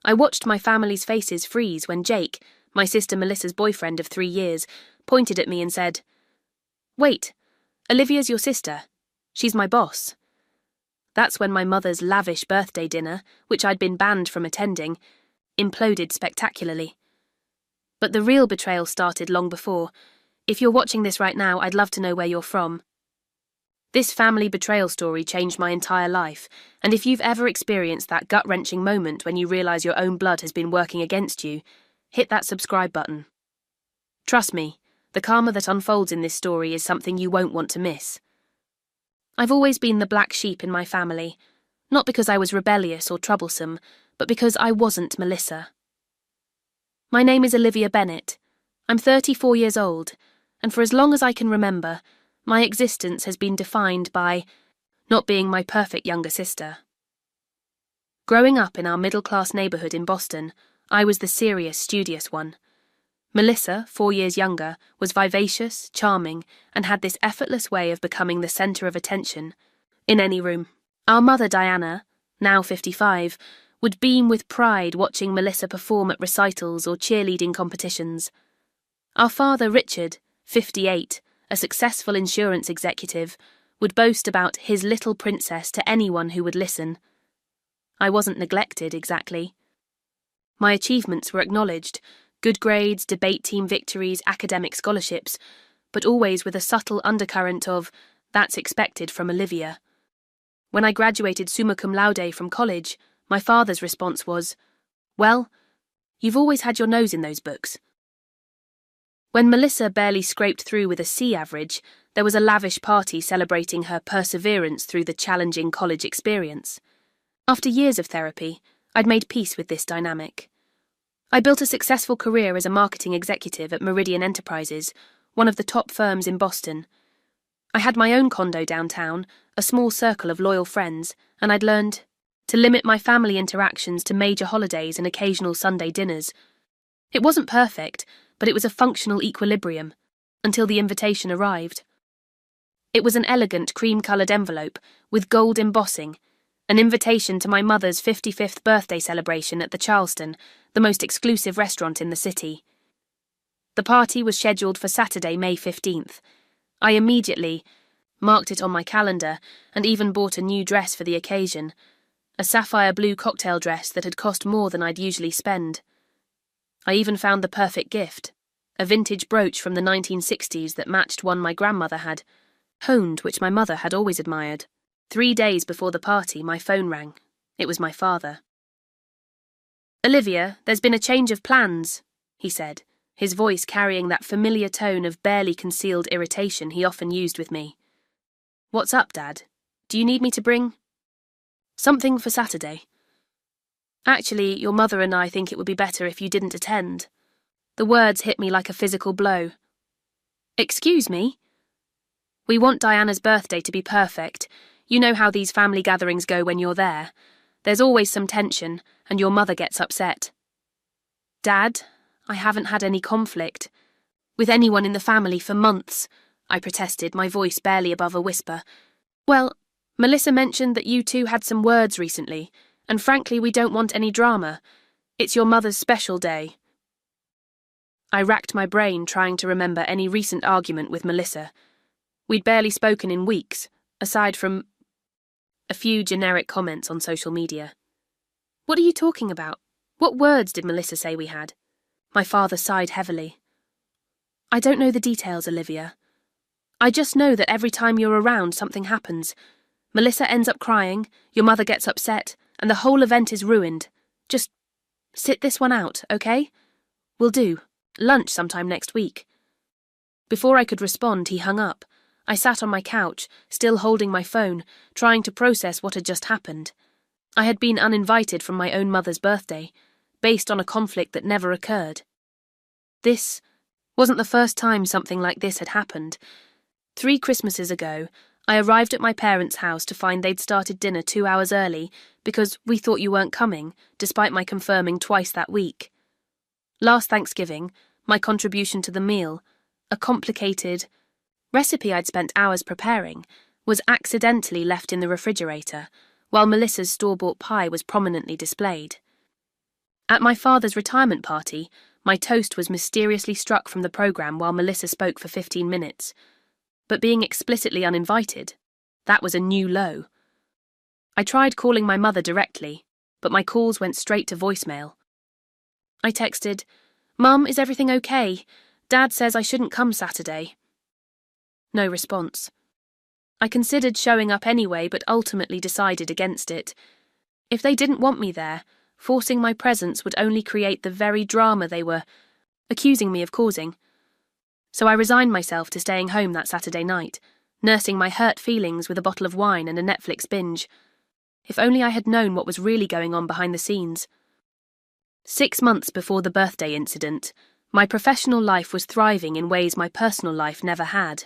I watched my family's faces freeze when Jake, my sister Melissa's boyfriend of 3 years, pointed at me and said, "Wait, Olivia's your sister. She's my boss." That's when my mother's lavish birthday dinner, which I'd been banned from attending, imploded spectacularly. But the real betrayal started long before. If you're watching this right now, I'd love to know where you're from. This family betrayal story changed my entire life, and if you've ever experienced that gut-wrenching moment when you realise your own blood has been working against you, hit that subscribe button. Trust me, the karma that unfolds in this story is something you won't want to miss. I've always been the black sheep in my family, not because I was rebellious or troublesome, but because I wasn't Melissa. My name is Olivia Bennett. I'm 34 years old, and for as long as I can remember, my existence has been defined by not being my perfect younger sister. Growing up in our middle-class neighbourhood in Boston, I was the serious, studious one. Melissa, 4 years younger, was vivacious, charming, and had this effortless way of becoming the centre of attention in any room. Our mother, Diana, now 55, would beam with pride watching Melissa perform at recitals or cheerleading competitions. Our father, Richard, 58, a successful insurance executive, would boast about his little princess to anyone who would listen. I wasn't neglected, exactly. My achievements were acknowledged, good grades, debate team victories, academic scholarships, but always with a subtle undercurrent of, "That's expected from Olivia." When I graduated summa cum laude from college, my father's response was, "Well, you've always had your nose in those books." When Melissa barely scraped through with a C average, there was a lavish party celebrating her perseverance through the challenging college experience. After years of therapy, I'd made peace with this dynamic. I built a successful career as a marketing executive at Meridian Enterprises, one of the top firms in Boston. I had my own condo downtown, a small circle of loyal friends, and I'd learned to limit my family interactions to major holidays and occasional Sunday dinners. It wasn't perfect, but it was a functional equilibrium, until the invitation arrived. It was an elegant cream-coloured envelope with gold embossing, an invitation to my mother's 55th birthday celebration at the Charleston, the most exclusive restaurant in the city. The party was scheduled for Saturday, May 15th. I immediately marked it on my calendar and even bought a new dress for the occasion, a sapphire blue cocktail dress that had cost more than I'd usually spend. I even found the perfect gift, a vintage brooch from the 1960s that matched one my grandmother had, honed, which my mother had always admired. 3 days before the party, my phone rang. It was my father. "Olivia, there's been a change of plans," he said, his voice carrying that familiar tone of barely concealed irritation he often used with me. "What's up, Dad? Do you need me to bring something for Saturday? Actually, your mother and I think it would be better if you didn't attend." The words hit me like a physical blow. "Excuse me?" "We want Diana's birthday to be perfect. You know how these family gatherings go when you're there. There's always some tension, and your mother gets upset." "Dad, I haven't had any conflict with anyone in the family for months," I protested, my voice barely above a whisper. "Well, Melissa mentioned that you two had some words recently, and frankly we don't want any drama. It's your mother's special day." I racked my brain trying to remember any recent argument with Melissa. We'd barely spoken in weeks, aside from a few generic comments on social media. "What are you talking about? What words did Melissa say we had?" My father sighed heavily. "I don't know the details, Olivia. I just know that every time you're around, something happens. Melissa ends up crying, your mother gets upset, and the whole event is ruined. Just sit this one out, okay? Will do. Lunch sometime next week." Before I could respond, he hung up. I sat on my couch, still holding my phone, trying to process what had just happened. I had been uninvited from my own mother's birthday, based on a conflict that never occurred. This wasn't the first time something like this had happened. 3 Christmases ago, I arrived at my parents' house to find they'd started dinner 2 hours early because we thought you weren't coming, despite my confirming twice that week. Last Thanksgiving, my contribution to the meal, a complicated recipe I'd spent hours preparing, was accidentally left in the refrigerator, while Melissa's store-bought pie was prominently displayed. At my father's retirement party, my toast was mysteriously struck from the programme while Melissa spoke for 15 minutes. But being explicitly uninvited, that was a new low. I tried calling my mother directly, but my calls went straight to voicemail. I texted, "Mum, is everything okay? Dad says I shouldn't come Saturday." No response. I considered showing up anyway, but ultimately decided against it. If they didn't want me there, forcing my presence would only create the very drama they were accusing me of causing. So I resigned myself to staying home that Saturday night, nursing my hurt feelings with a bottle of wine and a Netflix binge. If only I had known what was really going on behind the scenes. 6 months before the birthday incident, my professional life was thriving in ways my personal life never had.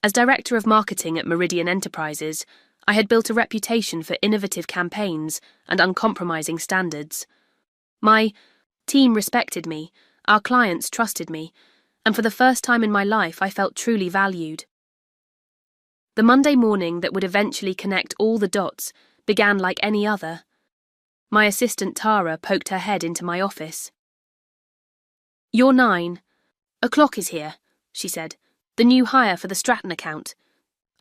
As Director of Marketing at Meridian Enterprises, I had built a reputation for innovative campaigns and uncompromising standards. My team respected me, our clients trusted me, and for the first time in my life I felt truly valued. The Monday morning that would eventually connect all the dots began like any other. My assistant Tara poked her head into my office. "You're 9. A clock is here," she said. "The new hire for the Stratton account."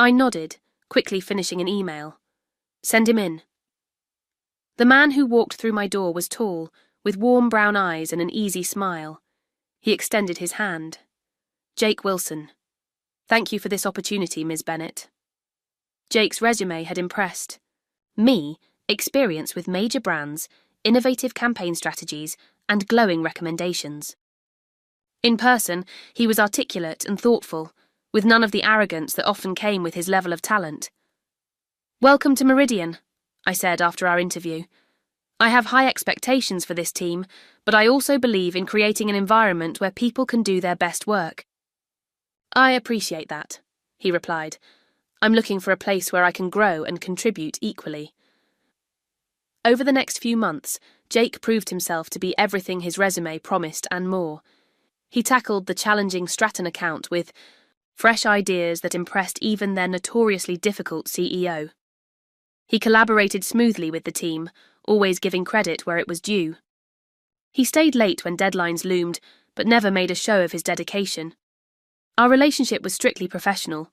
I nodded, quickly finishing an email. "Send him in." The man who walked through my door was tall, with warm brown eyes and an easy smile. He extended his hand. "Jake Wilson. Thank you for this opportunity, Ms. Bennett." Jake's resume had impressed. Me, experience with major brands, innovative campaign strategies, and glowing recommendations. In person, he was articulate and thoughtful, with none of the arrogance that often came with his level of talent. "Welcome to Meridian," I said after our interview. "I have high expectations for this team, but I also believe in creating an environment where people can do their best work." "I appreciate that," he replied. "I'm looking for a place where I can grow and contribute equally." Over the next few months, Jake proved himself to be everything his resume promised and more. He tackled the challenging Stratton account with fresh ideas that impressed even their notoriously difficult CEO. He collaborated smoothly with the team, always giving credit where it was due. He stayed late when deadlines loomed, but never made a show of his dedication. Our relationship was strictly professional.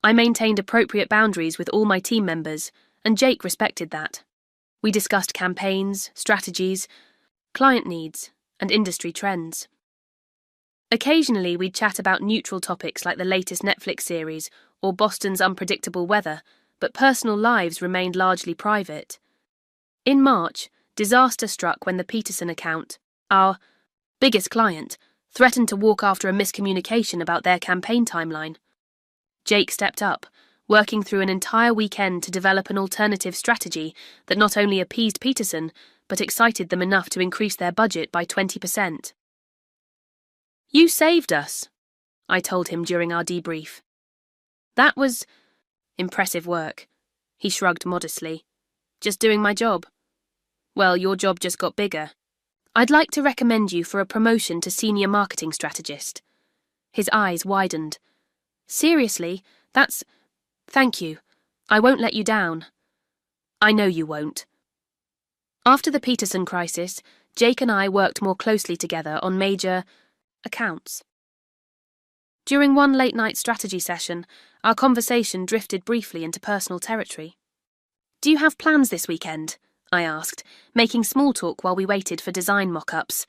I maintained appropriate boundaries with all my team members, and Jake respected that. We discussed campaigns, strategies, client needs, and industry trends. Occasionally, we'd chat about neutral topics like the latest Netflix series or Boston's unpredictable weather, but personal lives remained largely private. In March, disaster struck when the Peterson account, our biggest client, threatened to walk after a miscommunication about their campaign timeline. Jake stepped up, working through an entire weekend to develop an alternative strategy that not only appeased Peterson, but excited them enough to increase their budget by 20%. "You saved us," I told him during our debrief. "That was impressive work," he shrugged modestly. "Just doing my job." "Well, your job just got bigger. I'd like to recommend you for a promotion to senior marketing strategist." His eyes widened. "Seriously, that's... Thank you. I won't let you down." "I know you won't." After the Peterson crisis, Jake and I worked more closely together on major accounts. During one late-night strategy session, our conversation drifted briefly into personal territory. "Do you have plans this weekend?" I asked, making small talk while we waited for design mock-ups.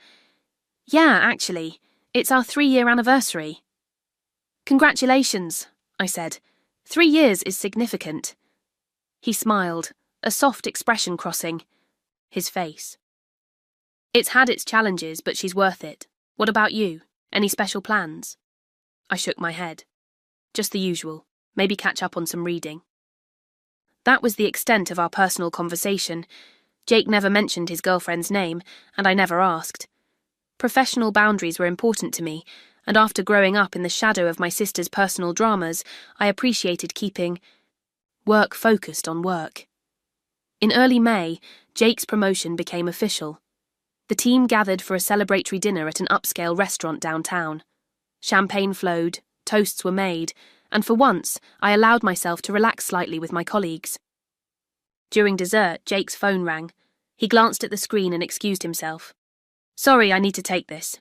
"Yeah, actually. It's our 3-year anniversary." "Congratulations," I said. 3 years is significant." He smiled, a soft expression crossing his face. "It's had its challenges, but she's worth it. What about you? Any special plans?" I shook my head. "Just the usual. Maybe catch up on some reading." That was the extent of our personal conversation. Jake never mentioned his girlfriend's name, and I never asked. Professional boundaries were important to me, and after growing up in the shadow of my sister's personal dramas, I appreciated keeping work focused on work. In early May, Jake's promotion became official. The team gathered for a celebratory dinner at an upscale restaurant downtown. Champagne flowed, toasts were made, and for once, I allowed myself to relax slightly with my colleagues. During dessert, Jake's phone rang. He glanced at the screen and excused himself. Sorry, I need to take this.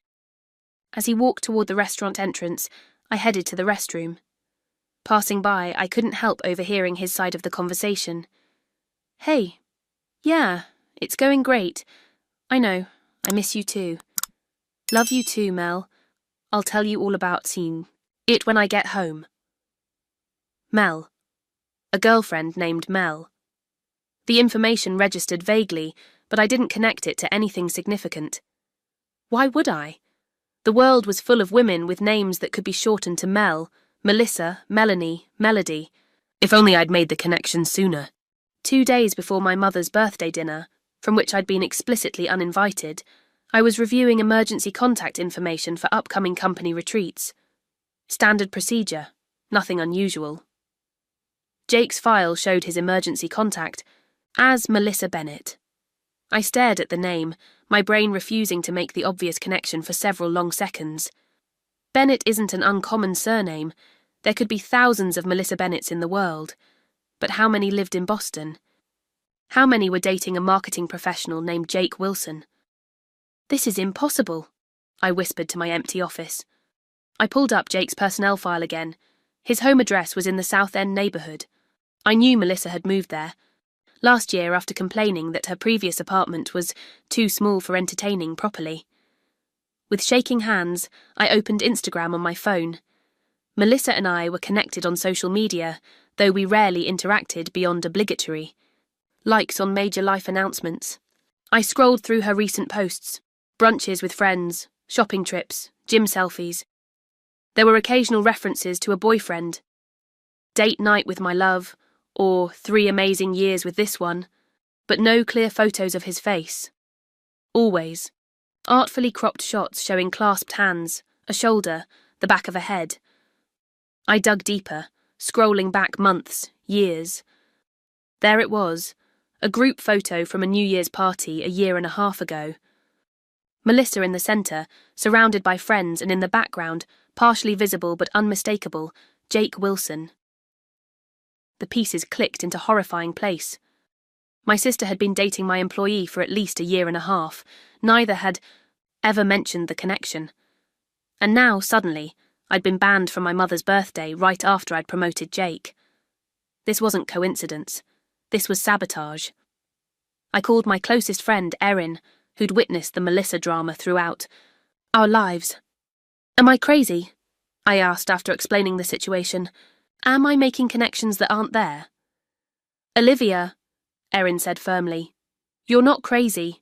As he walked toward the restaurant entrance, I headed to the restroom. Passing by, I couldn't help overhearing his side of the conversation. Hey. Yeah, it's going great. I know, I miss you too. Love you too, Mel. I'll tell you all about it when I get home. Mel. A girlfriend named Mel. The information registered vaguely, but I didn't connect it to anything significant. Why would I? The world was full of women with names that could be shortened to Mel, Melissa, Melanie, Melody. If only I'd made the connection sooner. 2 days before my mother's birthday dinner, from which I'd been explicitly uninvited, I was reviewing emergency contact information for upcoming company retreats. Standard procedure, nothing unusual. Jake's file showed his emergency contact as Melissa Bennett. I stared at the name, my brain refusing to make the obvious connection for several long seconds. Bennett isn't an uncommon surname. There could be thousands of Melissa Bennetts in the world. But how many lived in Boston? How many were dating a marketing professional named Jake Wilson? This is impossible, I whispered to my empty office. I pulled up Jake's personnel file again. His home address was in the South End neighborhood. I knew Melissa had moved there. Last year, after complaining that her previous apartment was too small for entertaining properly. With shaking hands, I opened Instagram on my phone. Melissa and I were connected on social media, though we rarely interacted beyond obligatory. Likes on major life announcements. I scrolled through her recent posts, brunches with friends, shopping trips, gym selfies. There were occasional references to a boyfriend. Date night with my love, or 3 amazing years with this one, but no clear photos of his face. Always. Artfully cropped shots showing clasped hands, a shoulder, the back of a head. I dug deeper, scrolling back months, years. There it was, a group photo from a New Year's party 1.5 years ago. Melissa in the centre, surrounded by friends, and in the background, partially visible but unmistakable, Jake Wilson. The pieces clicked into horrifying place. My sister had been dating my employee for at least 1.5 years. Neither had ever mentioned the connection. And now, suddenly, I'd been banned from my mother's birthday right after I'd promoted Jake. This wasn't coincidence. This was sabotage. I called my closest friend, Erin, who'd witnessed the Melissa drama throughout our lives. Am I crazy? I asked after explaining the situation. Am I making connections that aren't there? Olivia, Erin said firmly, you're not crazy.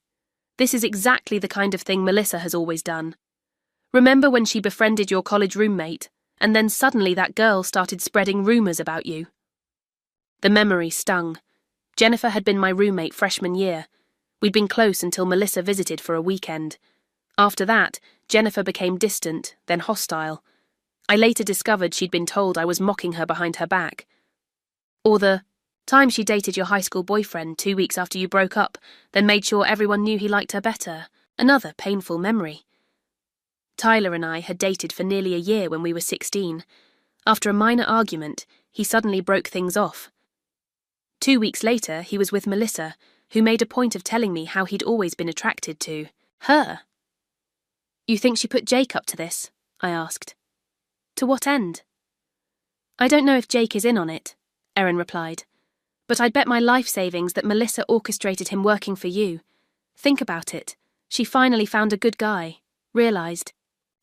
This is exactly the kind of thing Melissa has always done. Remember when she befriended your college roommate, and then suddenly that girl started spreading rumours about you? The memory stung. Jennifer had been my roommate freshman year. We'd been close until Melissa visited for a weekend. After that, Jennifer became distant, then hostile. I later discovered she'd been told I was mocking her behind her back. Or the time she dated your high school boyfriend 2 weeks after you broke up, then made sure everyone knew he liked her better. Another painful memory. Tyler and I had dated for nearly 1 year when we were 16. After a minor argument, he suddenly broke things off. 2 weeks later, he was with Melissa, who made a point of telling me how he'd always been attracted to her. You think she put Jake up to this? I asked. To what end? I don't know if Jake is in on it, Erin replied. But I'd bet my life savings that Melissa orchestrated him working for you. Think about it. She finally found a good guy, realised.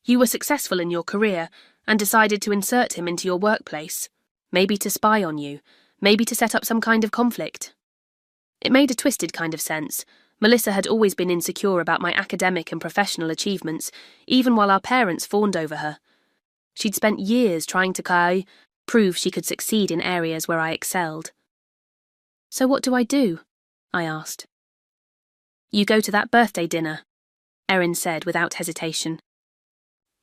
You were successful in your career and decided to insert him into your workplace. Maybe to spy on you, maybe to set up some kind of conflict. It made a twisted kind of sense. Melissa had always been insecure about my academic and professional achievements, even while our parents fawned over her. She'd spent years trying to prove she could succeed in areas where I excelled. So what do? I asked. You go to that birthday dinner, Erin said without hesitation.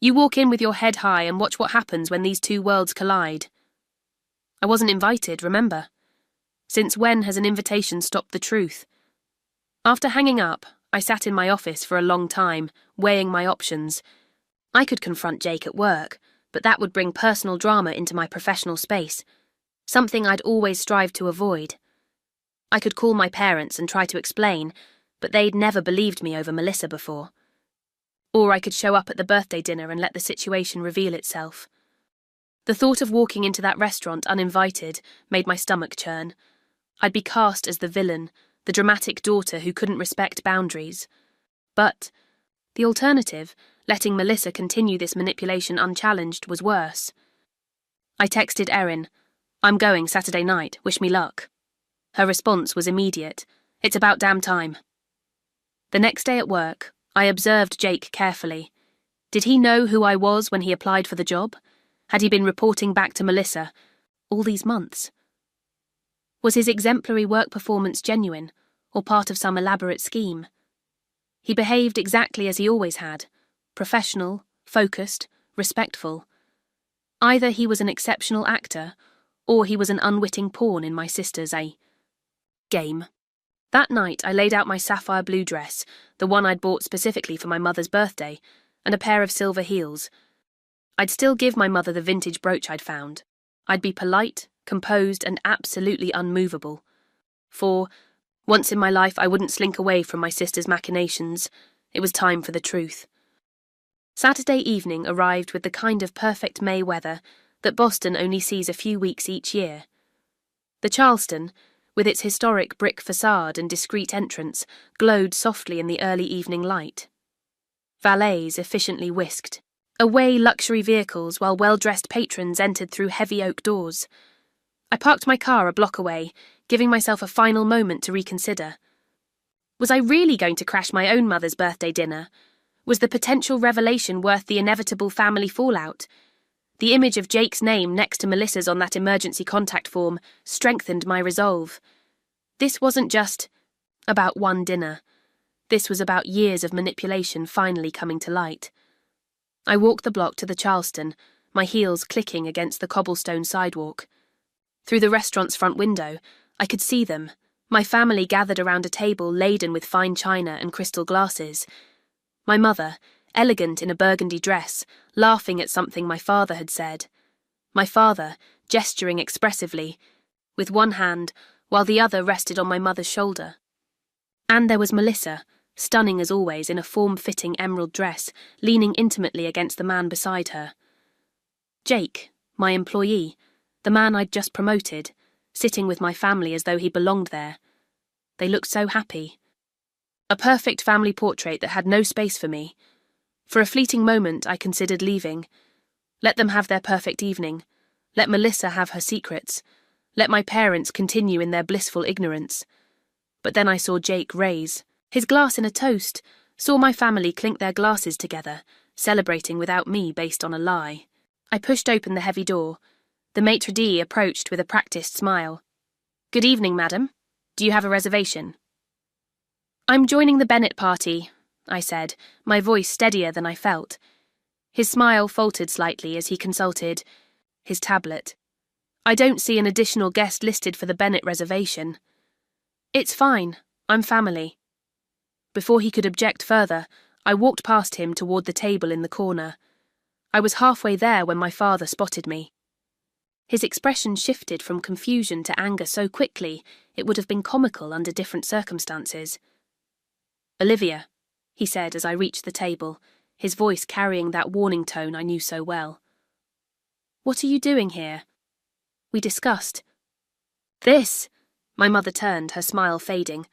You walk in with your head high and watch what happens when these two worlds collide. I wasn't invited, remember? Since when has an invitation stopped the truth? After hanging up, I sat in my office for a long time, weighing my options. I could confront Jake at work, but that would bring personal drama into my professional space, something I'd always strived to avoid. I could call my parents and try to explain, but they'd never believed me over Melissa before. Or I could show up at the birthday dinner and let the situation reveal itself. The thought of walking into that restaurant uninvited made my stomach churn. I'd be cast as the villain, the dramatic daughter who couldn't respect boundaries. But the alternative, letting Melissa continue this manipulation unchallenged, was worse. I texted Erin, "I'm going Saturday night, wish me luck." Her response was immediate, "It's about damn time." The next day at work, I observed Jake carefully. Did he know who I was when he applied for the job? Had he been reporting back to Melissa all these months? Was his exemplary work performance genuine, or part of some elaborate scheme? He behaved exactly as he always had, professional, focused, respectful. Either he was an exceptional actor, or he was an unwitting pawn in my sister's game. That night I laid out my sapphire blue dress, the one I'd bought specifically for my mother's birthday, and a pair of silver heels. I'd still give my mother the vintage brooch I'd found. I'd be polite, composed, and absolutely unmovable. For once in my life I wouldn't slink away from my sister's machinations. It was time for the truth. Saturday evening arrived with the kind of perfect May weather that Boston only sees a few weeks each year. The Charleston, with its historic brick facade and discreet entrance, glowed softly in the early evening light. Valets efficiently whisked away luxury vehicles while well-dressed patrons entered through heavy oak doors. I parked my car a block away, giving myself a final moment to reconsider. Was I really going to crash my own mother's birthday dinner? Was the potential revelation worth the inevitable family fallout? The image of Jake's name next to Melissa's on that emergency contact form strengthened my resolve. This wasn't just about one dinner. This was about years of manipulation finally coming to light. I walked the block to the Charleston, my heels clicking against the cobblestone sidewalk. Through the restaurant's front window, I could see them, my family gathered around a table laden with fine china and crystal glasses. My mother, elegant in a burgundy dress, laughing at something my father had said. My father, gesturing expressively, with one hand, while the other rested on my mother's shoulder. And there was Melissa, stunning as always in a form-fitting emerald dress, leaning intimately against the man beside her. Jake, my employee, the man I'd just promoted, sitting with my family as though he belonged there. They looked so happy. A perfect family portrait that had no space for me. For a fleeting moment I considered leaving. Let them have their perfect evening. Let Melissa have her secrets. Let my parents continue in their blissful ignorance. But then I saw Jake raise his glass in a toast, saw my family clink their glasses together, celebrating without me based on a lie. I pushed open the heavy door. The maitre d' approached with a practiced smile. "Good evening, madam. Do you have a reservation?" "I'm joining the Bennett party," I said, my voice steadier than I felt. His smile faltered slightly as he consulted his tablet. "I don't see an additional guest listed for the Bennett reservation." "It's fine. I'm family." Before he could object further, I walked past him toward the table in the corner. I was halfway there when my father spotted me. His expression shifted from confusion to anger so quickly it would have been comical under different circumstances. "Olivia," he said as I reached the table, his voice carrying that warning tone I knew so well. "What are you doing here?" "We discussed." "This?" My mother turned, her smile fading.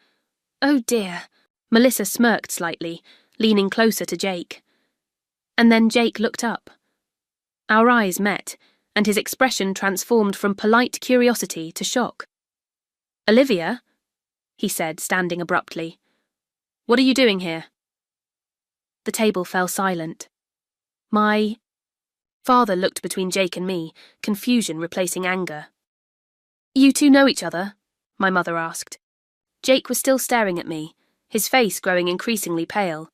"Oh dear." Melissa smirked slightly, leaning closer to Jake. And then Jake looked up. Our eyes met, and his expression transformed from polite curiosity to shock. "Olivia?" he said, standing abruptly. "What are you doing here?" The table fell silent. My father looked between Jake and me, confusion replacing anger. "You two know each other?" my mother asked. Jake was still staring at me, his face growing increasingly pale.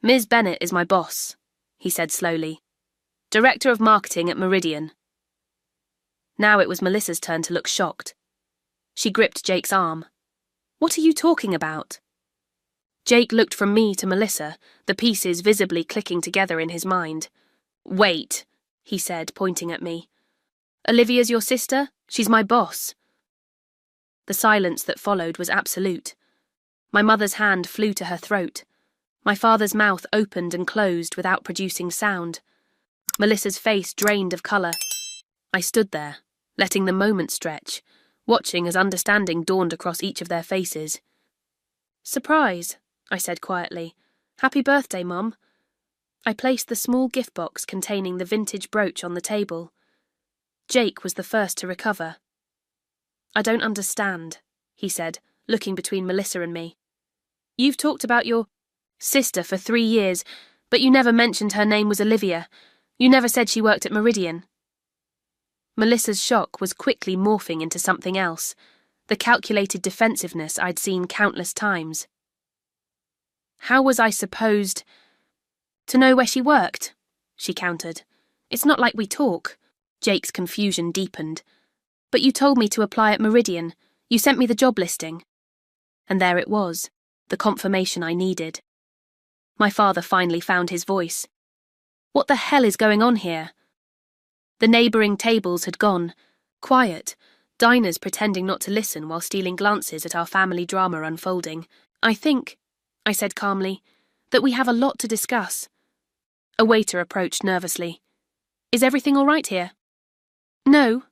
"Ms. Bennett is my boss," he said slowly. "Director of Marketing at Meridian." Now it was Melissa's turn to look shocked. She gripped Jake's arm. "What are you talking about?" Jake looked from me to Melissa, the pieces visibly clicking together in his mind. "Wait," he said, pointing at me. "Olivia's your sister? She's my boss." The silence that followed was absolute. My mother's hand flew to her throat. My father's mouth opened and closed without producing sound. Melissa's face drained of colour. I stood there, letting the moment stretch, watching as understanding dawned across each of their faces. "Surprise," I said quietly. "Happy birthday, Mum." I placed the small gift box containing the vintage brooch on the table. Jake was the first to recover. "I don't understand," he said, looking between Melissa and me. "You've talked about your sister for 3 years, but you never mentioned her name was Olivia. You never said she worked at Meridian." Melissa's shock was quickly morphing into something else, the calculated defensiveness I'd seen countless times. "How was I supposed to know where she worked?" she countered. "It's not like we talk." Jake's confusion deepened. "But you told me to apply at Meridian. You sent me the job listing." And there it was, the confirmation I needed. My father finally found his voice. "What the hell is going on here?" The neighbouring tables had gone, quiet, diners pretending not to listen while stealing glances at our family drama unfolding. "I think," I said calmly, "that we have a lot to discuss." A waiter approached nervously. "Is everything all right here?" "No,"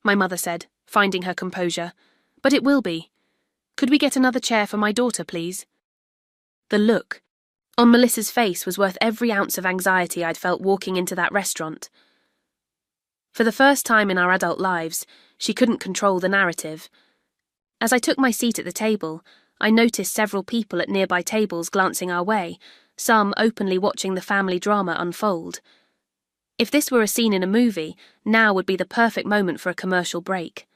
my mother said, finding her composure, "but it will be. Could we get another chair for my daughter, please?" The look on Melissa's face was worth every ounce of anxiety I'd felt walking into that restaurant. For the first time in our adult lives, she couldn't control the narrative. As I took my seat at the table, I noticed several people at nearby tables glancing our way, some openly watching the family drama unfold. If this were a scene in a movie, now would be the perfect moment for a commercial break.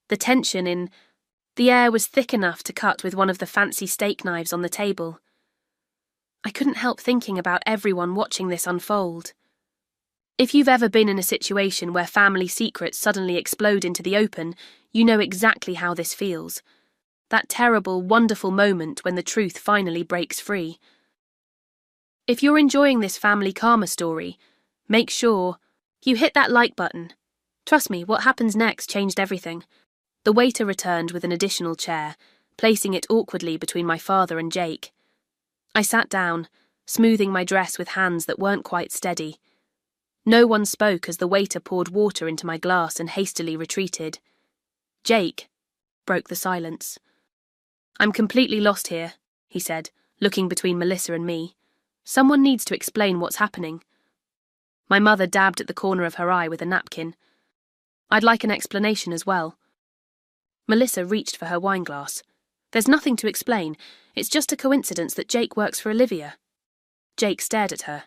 The tension in the air was thick enough to cut with one of the fancy steak knives on the table. I couldn't help thinking about everyone watching this unfold. If you've ever been in a situation where family secrets suddenly explode into the open, you know exactly how this feels. That terrible, wonderful moment when the truth finally breaks free. If you're enjoying this family karma story, make sure you hit that like button. Trust me, what happens next changed everything. The waiter returned with an additional chair, placing it awkwardly between my father and Jake. I sat down, smoothing my dress with hands that weren't quite steady. No one spoke as the waiter poured water into my glass and hastily retreated. "Jake," broke the silence. "I'm completely lost here," he said, looking between Melissa and me. "Someone needs to explain what's happening." My mother dabbed at the corner of her eye with a napkin. "I'd like an explanation as well." Melissa reached for her wineglass. "There's nothing to explain. It's just a coincidence that Jake works for Olivia." Jake stared at her.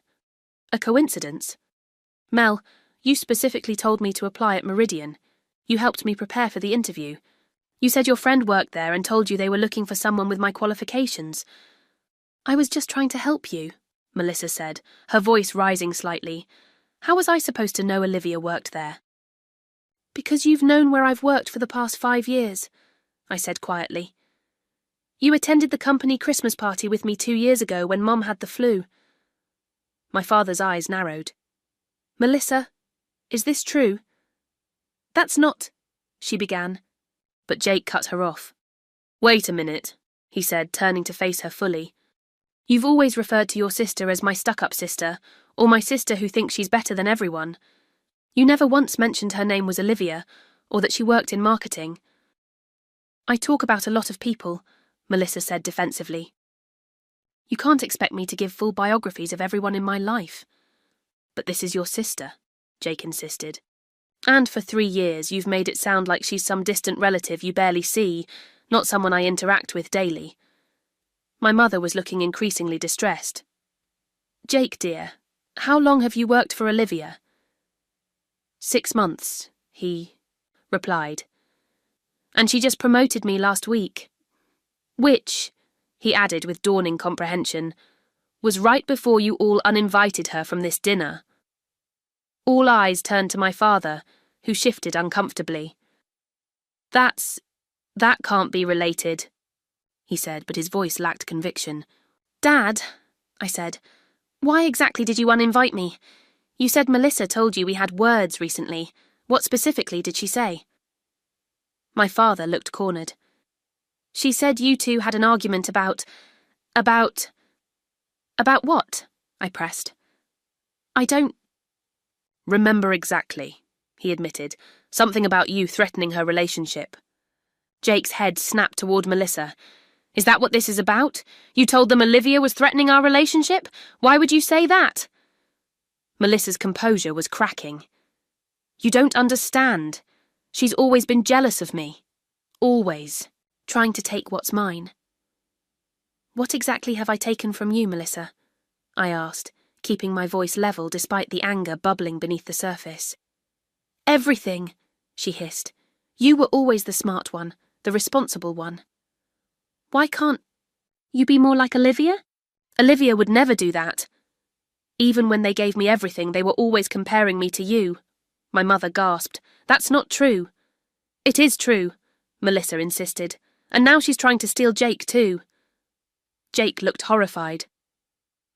"A coincidence? Mel, you specifically told me to apply at Meridian. You helped me prepare for the interview. You said your friend worked there and told you they were looking for someone with my qualifications." "I was just trying to help you," Melissa said, her voice rising slightly. "How was I supposed to know Olivia worked there?" "Because you've known where I've worked for the past 5 years," I said quietly. "You attended the company Christmas party with me 2 years ago when Mom had the flu." My father's eyes narrowed. "Melissa, is this true?" "That's not," she began, but Jake cut her off. "Wait a minute," he said, turning to face her fully. "You've always referred to your sister as my stuck-up sister, or my sister who thinks she's better than everyone. You never once mentioned her name was Olivia, or that she worked in marketing." "I talk about a lot of people," Melissa said defensively. "You can't expect me to give full biographies of everyone in my life." "But this is your sister," Jake insisted. "And for 3 years you've made it sound like she's some distant relative you barely see, not someone I interact with daily." My mother was looking increasingly distressed. "Jake, dear, how long have you worked for Olivia?" 6 months, he replied. "And she just promoted me last week. Which," he added with dawning comprehension, "was right before you all uninvited her from this dinner." All eyes turned to my father, who shifted uncomfortably. That can't be related," he said, but his voice lacked conviction. "Dad," I said, "why exactly did you uninvite me? You said Melissa told you we had words recently. What specifically did she say?" My father looked cornered. She said you two had an argument about what? I pressed. I don't remember exactly, he admitted. Something about you threatening her relationship. Jake's head snapped toward Melissa. Is that what this is about? You told them Olivia was threatening our relationship? Why would you say that? Melissa's composure was cracking. You don't understand. She's always been jealous of me. Always. Trying to take what's mine. What exactly have I taken from you, Melissa? I asked, keeping my voice level despite the anger bubbling beneath the surface. Everything, she hissed. You were always the smart one, the responsible one. Why can't you be more like Olivia? Olivia would never do that. Even when they gave me everything, they were always comparing me to you. My mother gasped. That's not true. It is true, Melissa insisted. And now she's trying to steal Jake too. Jake looked horrified.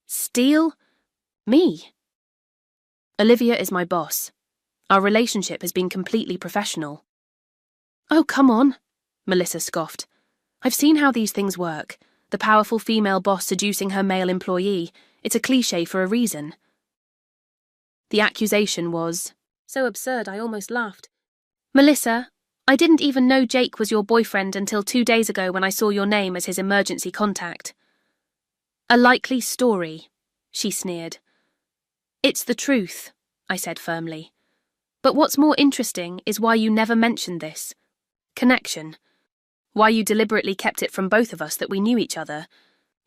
Steal? Me? Olivia is my boss. Our relationship has been completely professional. Oh, come on, Melissa scoffed. I've seen how these things work. The powerful female boss seducing her male employee. It's a cliché for a reason. The accusation was so absurd I almost laughed. Melissa, I didn't even know Jake was your boyfriend until 2 days ago when I saw your name as his emergency contact. A likely story, she sneered. It's the truth, I said firmly. But what's more interesting is why you never mentioned this. Connection. Why you deliberately kept it from both of us that we knew each other.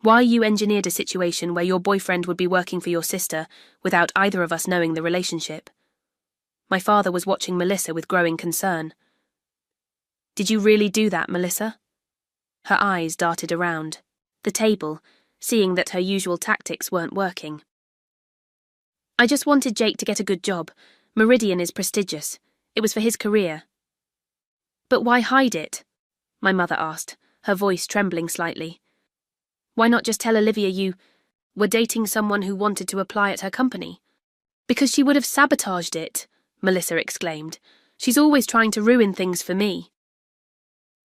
Why you engineered a situation where your boyfriend would be working for your sister without either of us knowing the relationship. My father was watching Melissa with growing concern. Did you really do that, Melissa? Her eyes darted around the table, seeing that her usual tactics weren't working. I just wanted Jake to get a good job. Meridian is prestigious. It was for his career. But why hide it? My mother asked, her voice trembling slightly. Why not just tell Olivia you were dating someone who wanted to apply at her company? Because she would have sabotaged it, Melissa exclaimed. She's always trying to ruin things for me.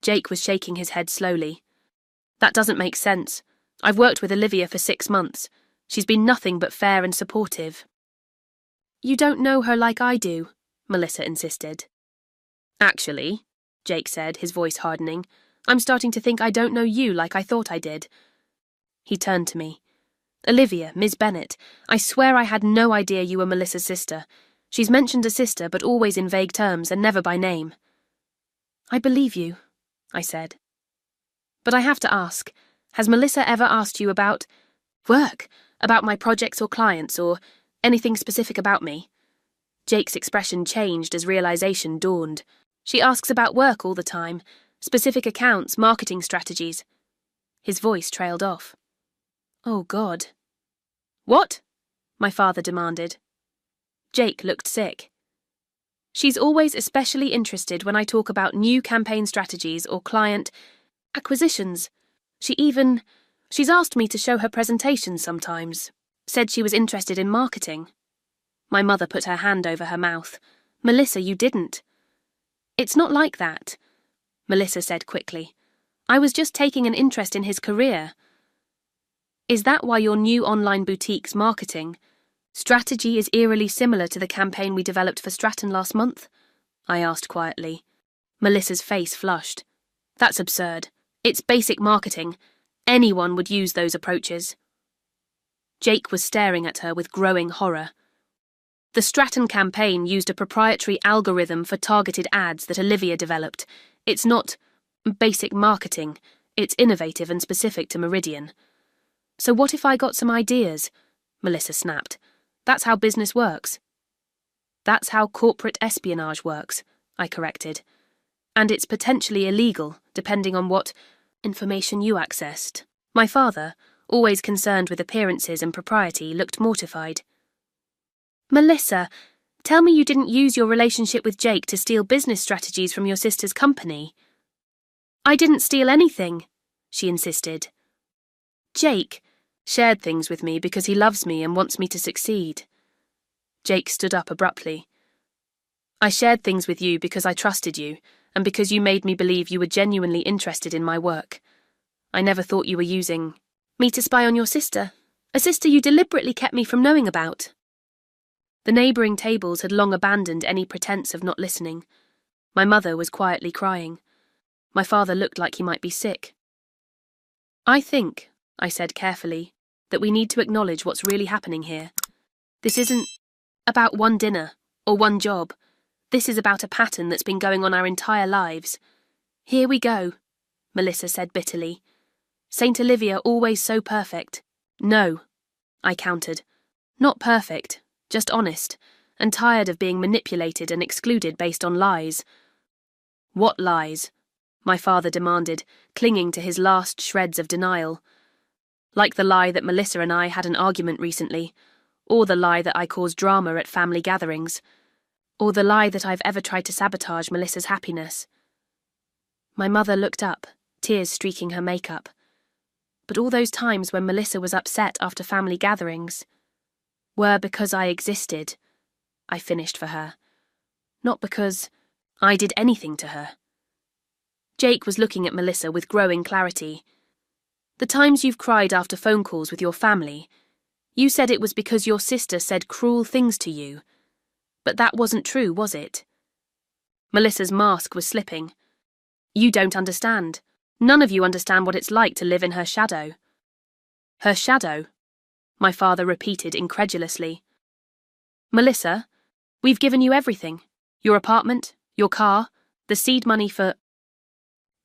Jake was shaking his head slowly. That doesn't make sense. I've worked with Olivia for 6 months. She's been nothing but fair and supportive. You don't know her like I do, Melissa insisted. Actually, Jake said, his voice hardening, I'm starting to think I don't know you like I thought I did. He turned to me. Olivia, Miss Bennett, I swear I had no idea you were Melissa's sister. She's mentioned a sister, but always in vague terms and never by name. I believe you, I said. But I have to ask, has Melissa ever asked you about work, about my projects or clients, or anything specific about me? Jake's expression changed as realization dawned. She asks about work all the time, specific accounts, marketing strategies. His voice trailed off. Oh, God. What? My father demanded. Jake looked sick. She's always especially interested when I talk about new campaign strategies or client acquisitions. She's asked me to show her presentations sometimes. Said she was interested in marketing. My mother put her hand over her mouth. Melissa, you didn't. It's not like that, Melissa said quickly. I was just taking an interest in his career. Is that why your new online boutique's marketing strategy is eerily similar to the campaign we developed for Stratton last month? I asked quietly. Melissa's face flushed. That's absurd. It's basic marketing. Anyone would use those approaches. Jake was staring at her with growing horror. The Stratton campaign used a proprietary algorithm for targeted ads that Olivia developed. It's not basic marketing. It's innovative and specific to Meridian. So what if I got some ideas? Melissa snapped. That's how business works. That's how corporate espionage works, I corrected. And it's potentially illegal, depending on what information you accessed. My father, always concerned with appearances and propriety, looked mortified. Melissa, tell me you didn't use your relationship with Jake to steal business strategies from your sister's company. I didn't steal anything, she insisted. Jake shared things with me because he loves me and wants me to succeed. Jake stood up abruptly. I shared things with you because I trusted you, and because you made me believe you were genuinely interested in my work. I never thought you were using me to spy on your sister, a sister you deliberately kept me from knowing about." The neighbouring tables had long abandoned any pretense of not listening. My mother was quietly crying. My father looked like he might be sick. "I think," I said carefully, "that we need to acknowledge what's really happening here. This isn't about one dinner or one job. This is about a pattern that's been going on our entire lives." "Here we go," Melissa said bitterly. "Saint Olivia always so perfect." "No," I countered. "Not perfect, just honest, and tired of being manipulated and excluded based on lies." "What lies?" my father demanded, clinging to his last shreds of denial. "Like the lie that Melissa and I had an argument recently, or the lie that I caused drama at family gatherings, or the lie that I've ever tried to sabotage Melissa's happiness." My mother looked up, tears streaking her makeup. "But all those times when Melissa was upset after family gatherings were because I existed," I finished for her. "Not because I did anything to her." Jake was looking at Melissa with growing clarity. "The times you've cried after phone calls with your family, you said it was because your sister said cruel things to you. But that wasn't true, was it?" Melissa's mask was slipping. "You don't understand. None of you understand what it's like to live in her shadow." "Her shadow?" my father repeated incredulously. "Melissa, we've given you everything. Your apartment, your car, the seed money for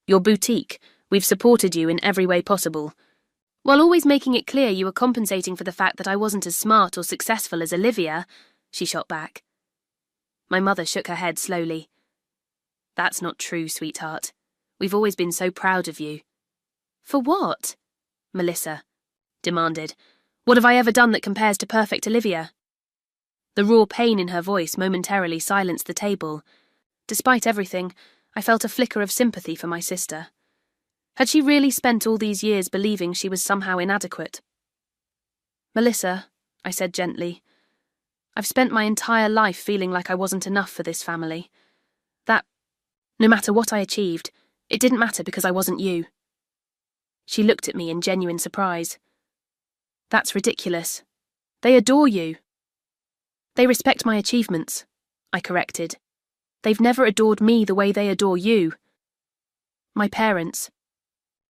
your boutique. We've supported you in every way possible, while always making it clear you were compensating for the fact that I wasn't as smart or successful as Olivia," she shot back. My mother shook her head slowly. "That's not true, sweetheart. We've always been so proud of you." "For what?" Melissa demanded. "What have I ever done that compares to perfect Olivia?" The raw pain in her voice momentarily silenced the table. Despite everything, I felt a flicker of sympathy for my sister. Had she really spent all these years believing she was somehow inadequate? "Melissa," I said gently, "I've spent my entire life feeling like I wasn't enough for this family. That, no matter what I achieved, it didn't matter because I wasn't you." She looked at me in genuine surprise. "That's ridiculous. They adore you." "They respect my achievements," I corrected. "They've never adored me the way they adore you." My parents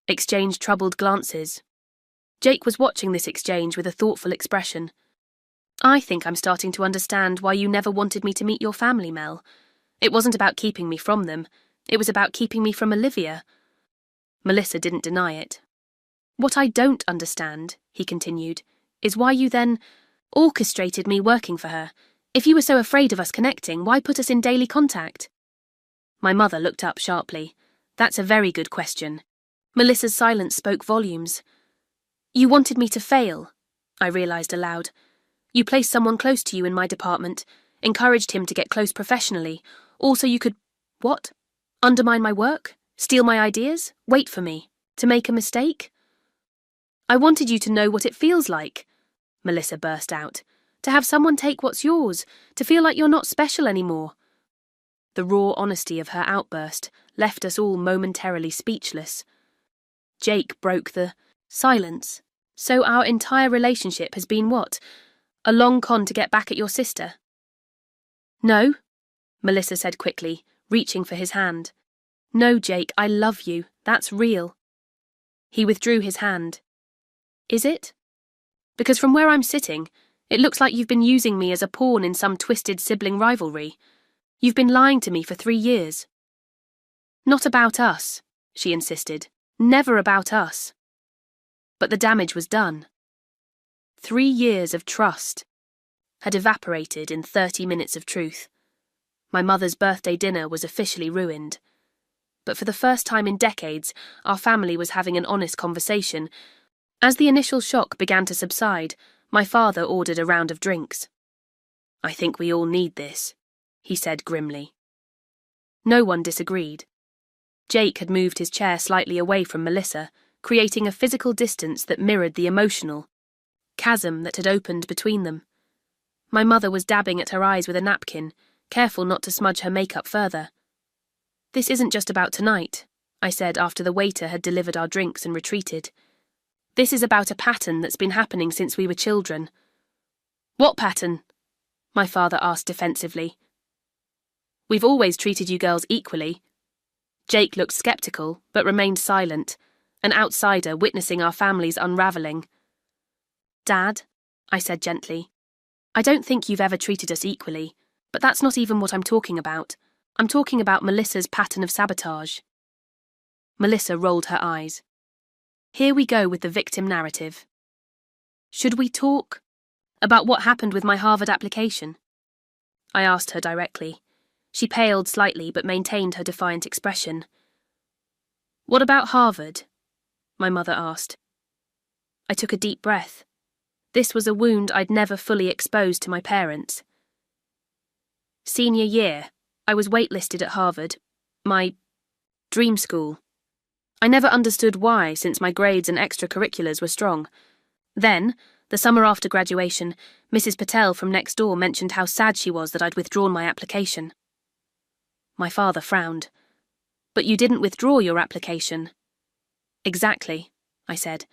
exchanged troubled glances. Jake was watching this exchange with a thoughtful expression. "I think I'm starting to understand why you never wanted me to meet your family, Mel. It wasn't about keeping me from them. It was about keeping me from Olivia." Melissa didn't deny it. "What I don't understand," he continued, "is why you then orchestrated me working for her. If you were so afraid of us connecting, why put us in daily contact?" My mother looked up sharply. "That's a very good question." Melissa's silence spoke volumes. "You wanted me to fail," I realised aloud. "You placed someone close to you in my department, encouraged him to get close professionally, all so you could, what? Undermine my work? Steal my ideas? Wait for me? To make a mistake?" "I wanted you to know what it feels like," Melissa burst out. "To have someone take what's yours, to feel like you're not special anymore." The raw honesty of her outburst left us all momentarily speechless. Jake broke the silence. "So our entire relationship has been what? A long con to get back at your sister?" "No," Melissa said quickly, reaching for his hand. "No, Jake, I love you. That's real." He withdrew his hand. "Is it? Because from where I'm sitting, it looks like you've been using me as a pawn in some twisted sibling rivalry. You've been lying to me for 3 years." "Not about us," she insisted. "Never about us." But the damage was done. 3 years of trust had evaporated in 30 minutes of truth. My mother's birthday dinner was officially ruined. But for the first time in decades, our family was having an honest conversation. As the initial shock began to subside, my father ordered a round of drinks. "I think we all need this," he said grimly. No one disagreed. Jake had moved his chair slightly away from Melissa, creating a physical distance that mirrored the emotional chasm that had opened between them. My mother was dabbing at her eyes with a napkin, careful not to smudge her makeup further. This isn't just about tonight, I said after the waiter had delivered our drinks and retreated. This is about a pattern that's been happening since we were children. What pattern? My father asked defensively. We've always treated you girls equally. Jake looked sceptical, but remained silent, an outsider witnessing our family's unravelling. Dad, I said gently, I don't think you've ever treated us equally, but that's not even what I'm talking about. I'm talking about Melissa's pattern of sabotage. Melissa rolled her eyes. Here we go with the victim narrative. Should we talk about what happened with my Harvard application? I asked her directly. She paled slightly but maintained her defiant expression. What about Harvard? My mother asked. I took a deep breath. This was a wound I'd never fully exposed to my parents. Senior year, I was waitlisted at Harvard, my dream school. I never understood why, since my grades and extracurriculars were strong. Then, the summer after graduation, Mrs. Patel from next door mentioned how sad she was that I'd withdrawn my application. My father frowned. But you didn't withdraw your application. Exactly, I said.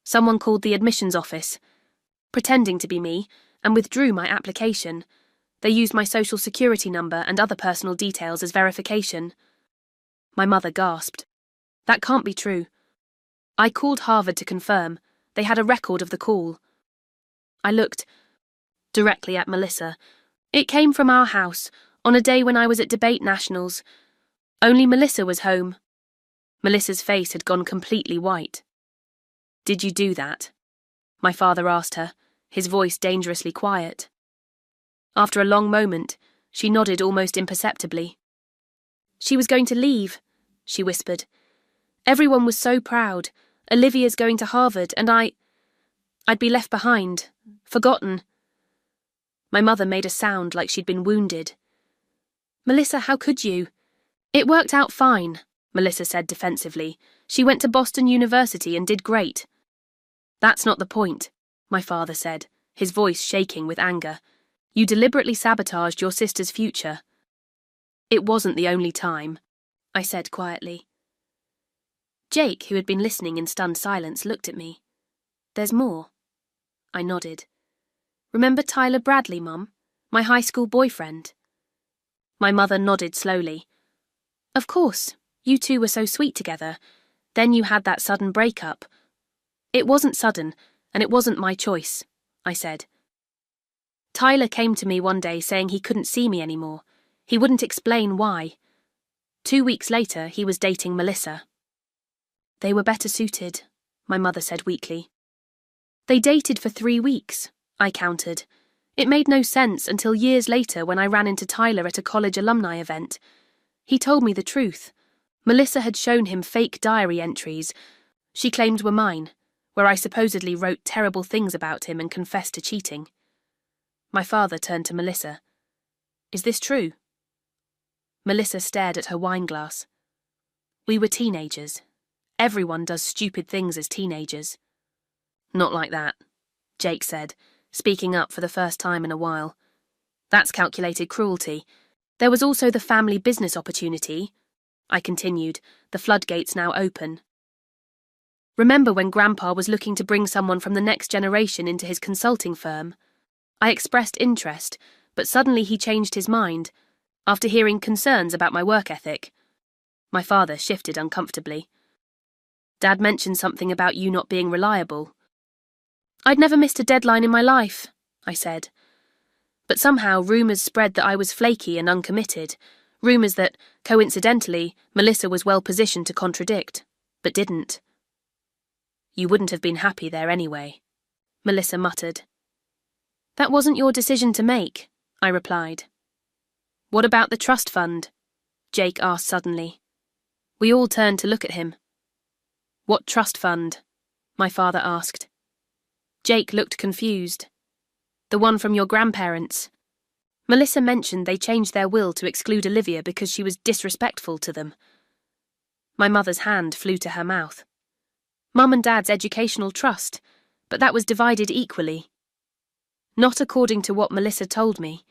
Someone called the admissions office, pretending to be me, and withdrew my application. They used my social security number and other personal details as verification. My mother gasped. That can't be true. I called Harvard to confirm. They had a record of the call. I looked directly at Melissa. It came from our house, on a day when I was at debate nationals. Only Melissa was home. Melissa's face had gone completely white. Did you do that? My father asked her, his voice dangerously quiet. After a long moment, she nodded almost imperceptibly. She was going to leave, she whispered. Everyone was so proud. Olivia's going to Harvard, and I'd be left behind, forgotten. My mother made a sound like she'd been wounded. Melissa, how could you? It worked out fine, Melissa said defensively. She went to Boston University and did great. That's not the point, my father said, his voice shaking with anger. You deliberately sabotaged your sister's future. It wasn't the only time, I said quietly. Jake, who had been listening in stunned silence, looked at me. There's more. I nodded. Remember Tyler Bradley, Mum? My high school boyfriend. My mother nodded slowly. Of course, you two were so sweet together. Then you had that sudden breakup. It wasn't sudden, and it wasn't my choice, I said. Tyler came to me one day saying he couldn't see me anymore. He wouldn't explain why. 2 weeks later, he was dating Melissa. They were better suited, my mother said weakly. They dated for 3 weeks, I countered. It made no sense until years later when I ran into Tyler at a college alumni event. He told me the truth. Melissa had shown him fake diary entries she claimed were mine, where I supposedly wrote terrible things about him and confessed to cheating. My father turned to Melissa. Is this true? Melissa stared at her wineglass. We were teenagers. Everyone does stupid things as teenagers. Not like that, Jake said, speaking up for the first time in a while. That's calculated cruelty. There was also the family business opportunity, I continued, the floodgates now open. Remember when Grandpa was looking to bring someone from the next generation into his consulting firm? I expressed interest, but suddenly he changed his mind, after hearing concerns about my work ethic. My father shifted uncomfortably. Dad mentioned something about you not being reliable. I'd never missed a deadline in my life, I said. But somehow rumours spread that I was flaky and uncommitted, rumours that, coincidentally, Melissa was well positioned to contradict, but didn't. You wouldn't have been happy there anyway, Melissa muttered. That wasn't your decision to make, I replied. What about the trust fund? Jake asked suddenly. We all turned to look at him. What trust fund? My father asked. Jake looked confused. The one from your grandparents. Melissa mentioned they changed their will to exclude Olivia because she was disrespectful to them. My mother's hand flew to her mouth. Mum and Dad's educational trust, but that was divided equally. Not according to what Melissa told me,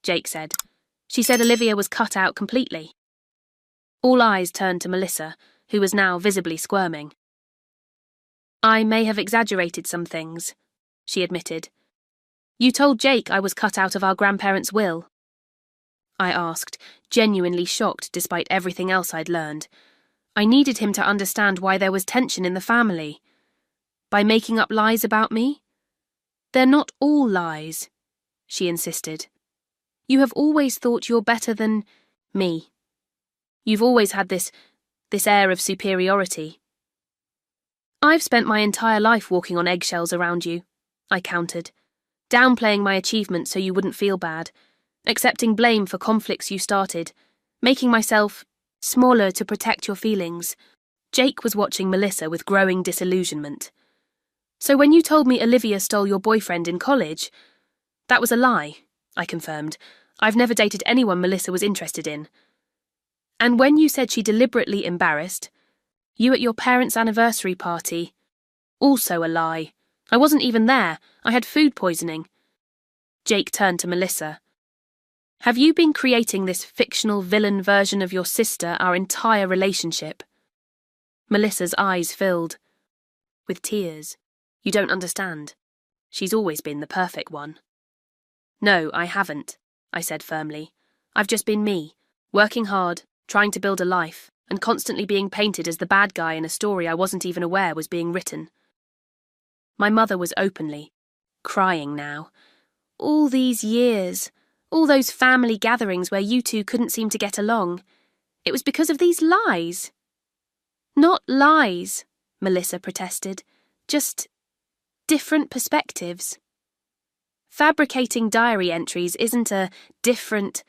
Jake said. She said Olivia was cut out completely. All eyes turned to Melissa, who was now visibly squirming. "I may have exaggerated some things," she admitted. "You told Jake I was cut out of our grandparents' will." I asked, genuinely shocked despite everything else I'd learned. I needed him to understand why there was tension in the family. By making up lies about me? "They're not all lies," she insisted. "You have always thought you're better than me. You've always had this air of superiority." "I've spent my entire life walking on eggshells around you," I countered, downplaying my achievements so you wouldn't feel bad, accepting blame for conflicts you started, making myself smaller to protect your feelings. Jake was watching Melissa with growing disillusionment. "So when you told me Olivia stole your boyfriend in college, that was a lie," I confirmed. "I've never dated anyone Melissa was interested in." "And when you said she deliberately embarrassed you at your parents' anniversary party, also a lie. I wasn't even there. I had food poisoning." Jake turned to Melissa. "Have you been creating this fictional villain version of your sister our entire relationship?" Melissa's eyes filled with tears. "You don't understand. She's always been the perfect one." "No, I haven't," I said firmly. "I've just been me, working hard, trying to build a life, and constantly being painted as the bad guy in a story I wasn't even aware was being written." My mother was openly crying now. "All these years, all those family gatherings where you two couldn't seem to get along, it was because of these lies." "Not lies," Melissa protested, "just different perspectives. Fabricating diary entries isn't a different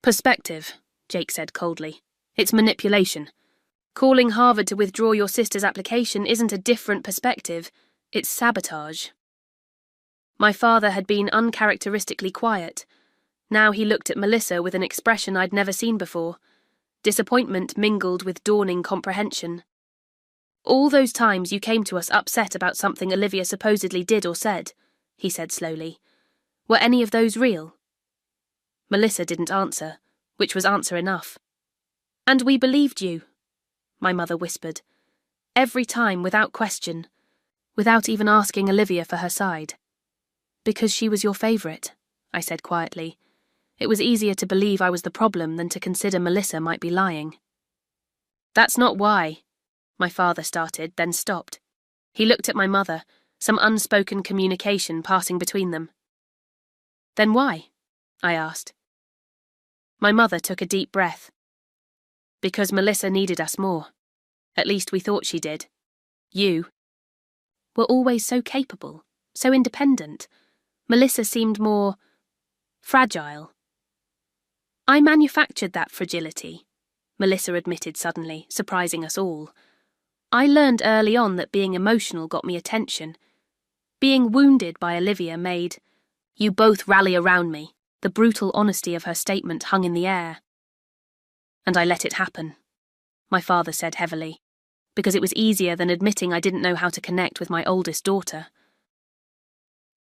perspective," Jake said coldly. "It's manipulation. Calling Harvard to withdraw your sister's application isn't a different perspective, it's sabotage." My father had been uncharacteristically quiet. Now he looked at Melissa with an expression I'd never seen before, disappointment mingled with dawning comprehension. "All those times you came to us upset about something Olivia supposedly did or said," he said slowly, "were any of those real?" Melissa didn't answer, which was answer enough. "And we believed you," my mother whispered. "Every time, without question, without even asking Olivia for her side." "Because she was your favourite," I said quietly. It was easier to believe I was the problem than to consider Melissa might be lying. "That's not why," my father started, then stopped. He looked at my mother, some unspoken communication passing between them. "Then why?" I asked. My mother took a deep breath. "Because Melissa needed us more. At least we thought she did. You were always so capable, so independent. Melissa seemed more fragile." "I manufactured that fragility," Melissa admitted suddenly, surprising us all. "I learned early on that being emotional got me attention. Being wounded by Olivia made you both rally around me." The brutal honesty of her statement hung in the air. "And I let it happen," my father said heavily, "because it was easier than admitting I didn't know how to connect with my oldest daughter."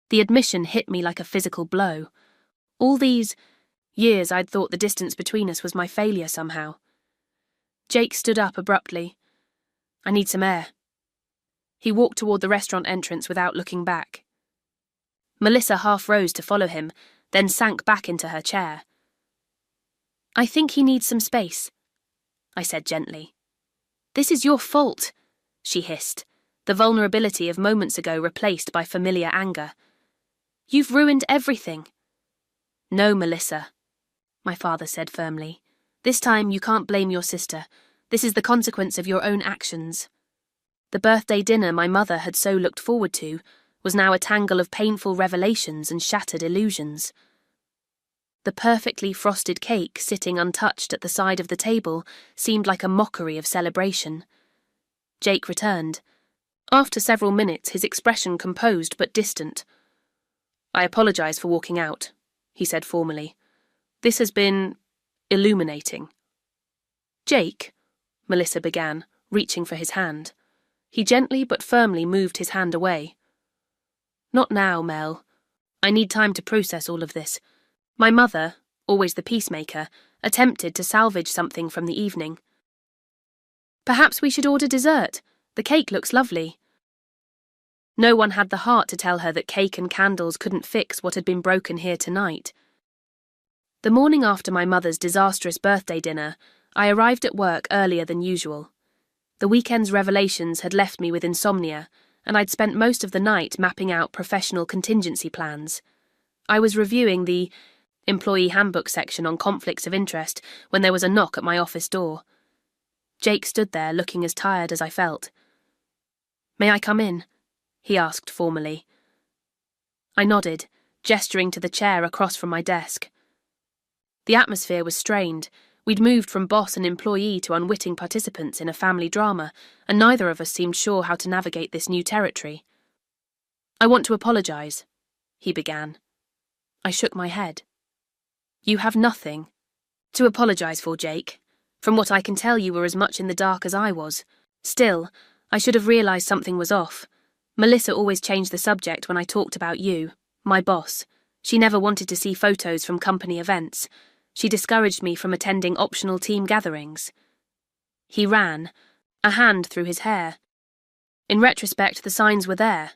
The admission hit me like a physical blow. All these years I'd thought the distance between us was my failure somehow. Jake stood up abruptly. "I need some air." He walked toward the restaurant entrance without looking back. Melissa half rose to follow him, then sank back into her chair. "I think he needs some space," I said gently. "This is your fault," she hissed, the vulnerability of moments ago replaced by familiar anger. "You've ruined everything." "No, Melissa," my father said firmly. "This time you can't blame your sister. This is the consequence of your own actions." The birthday dinner my mother had so looked forward to was now a tangle of painful revelations and shattered illusions. The perfectly frosted cake sitting untouched at the side of the table seemed like a mockery of celebration. Jake returned. After several minutes, his expression composed but distant. "I apologize for walking out," he said formally. "This has been illuminating." "Jake," Melissa began, reaching for his hand. He gently but firmly moved his hand away. "Not now, Mel. I need time to process all of this. My mother, always the peacemaker, attempted to salvage something from the evening. "Perhaps we should order dessert. The cake looks lovely." No one had the heart to tell her that cake and candles couldn't fix what had been broken here tonight. The morning after my mother's disastrous birthday dinner, I arrived at work earlier than usual. The weekend's revelations had left me with insomnia, and I'd spent most of the night mapping out professional contingency plans. I was reviewing the employee handbook section on conflicts of interest when there was a knock at my office door. Jake stood there looking as tired as I felt. "May I come in?" he asked formally. I nodded, gesturing to the chair across from my desk. The atmosphere was strained. We'd moved from boss and employee to unwitting participants in a family drama, and neither of us seemed sure how to navigate this new territory. "I want to apologize," he began. I shook my head. "You have nothing to apologize for, Jake. From what I can tell, you were as much in the dark as I was. Still, I should have realized something was off. Melissa always changed the subject when I talked about you, my boss. She never wanted to see photos from company events. She discouraged me from attending optional team gatherings." He ran, a hand through his hair. In retrospect, the signs were there.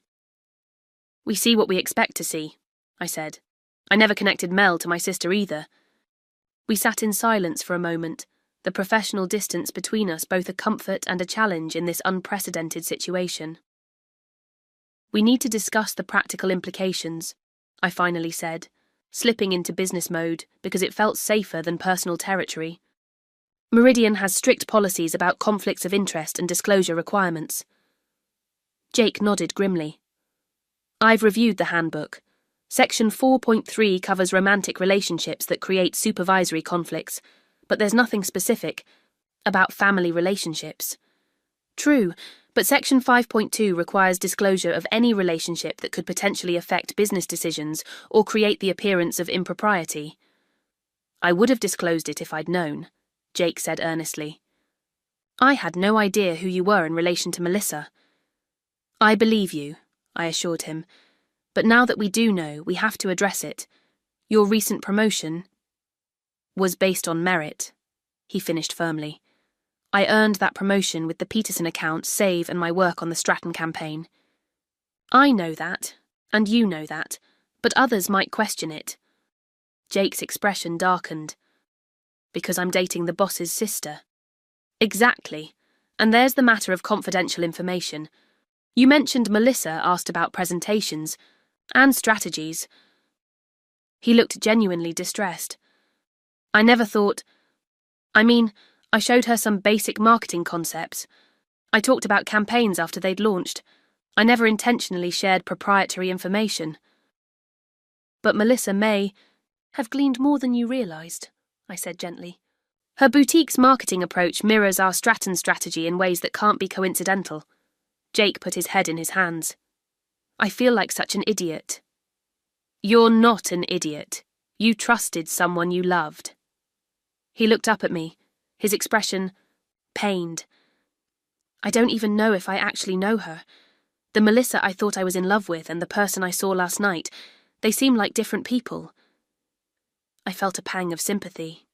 "We see what we expect to see," I said. "I never connected Mel to my sister either." We sat in silence for a moment, the professional distance between us both a comfort and a challenge in this unprecedented situation. "We need to discuss the practical implications," I finally said, slipping into business mode because it felt safer than personal territory. "Meridian has strict policies about conflicts of interest and disclosure requirements." Jake nodded grimly. "I've reviewed the handbook. Section 4.3 covers romantic relationships that create supervisory conflicts, but there's nothing specific about family relationships." "True, but Section 5.2 requires disclosure of any relationship that could potentially affect business decisions or create the appearance of impropriety." "I would have disclosed it if I'd known," Jake said earnestly. "I had no idea who you were in relation to Melissa." "I believe you," I assured him. "But now that we do know, we have to address it. Your recent promotion was based on merit," he finished firmly. "I earned that promotion with the Peterson account, save, and my work on the Stratton campaign." "I know that, and you know that, but others might question it." Jake's expression darkened. "Because I'm dating the boss's sister." "Exactly. And there's the matter of confidential information. You mentioned Melissa asked about presentations and strategies." He looked genuinely distressed. "I never thought... I showed her some basic marketing concepts. I talked about campaigns after they'd launched. I never intentionally shared proprietary information." "But Melissa may have gleaned more than you realized," I said gently. "Her boutique's marketing approach mirrors our Stratton strategy in ways that can't be coincidental." Jake put his head in his hands. "I feel like such an idiot." "You're not an idiot. You trusted someone you loved." He looked up at me, his expression pained. "I don't even know if I actually know her. The Melissa I thought I was in love with and the person I saw last night, they seem like different people." I felt a pang of sympathy.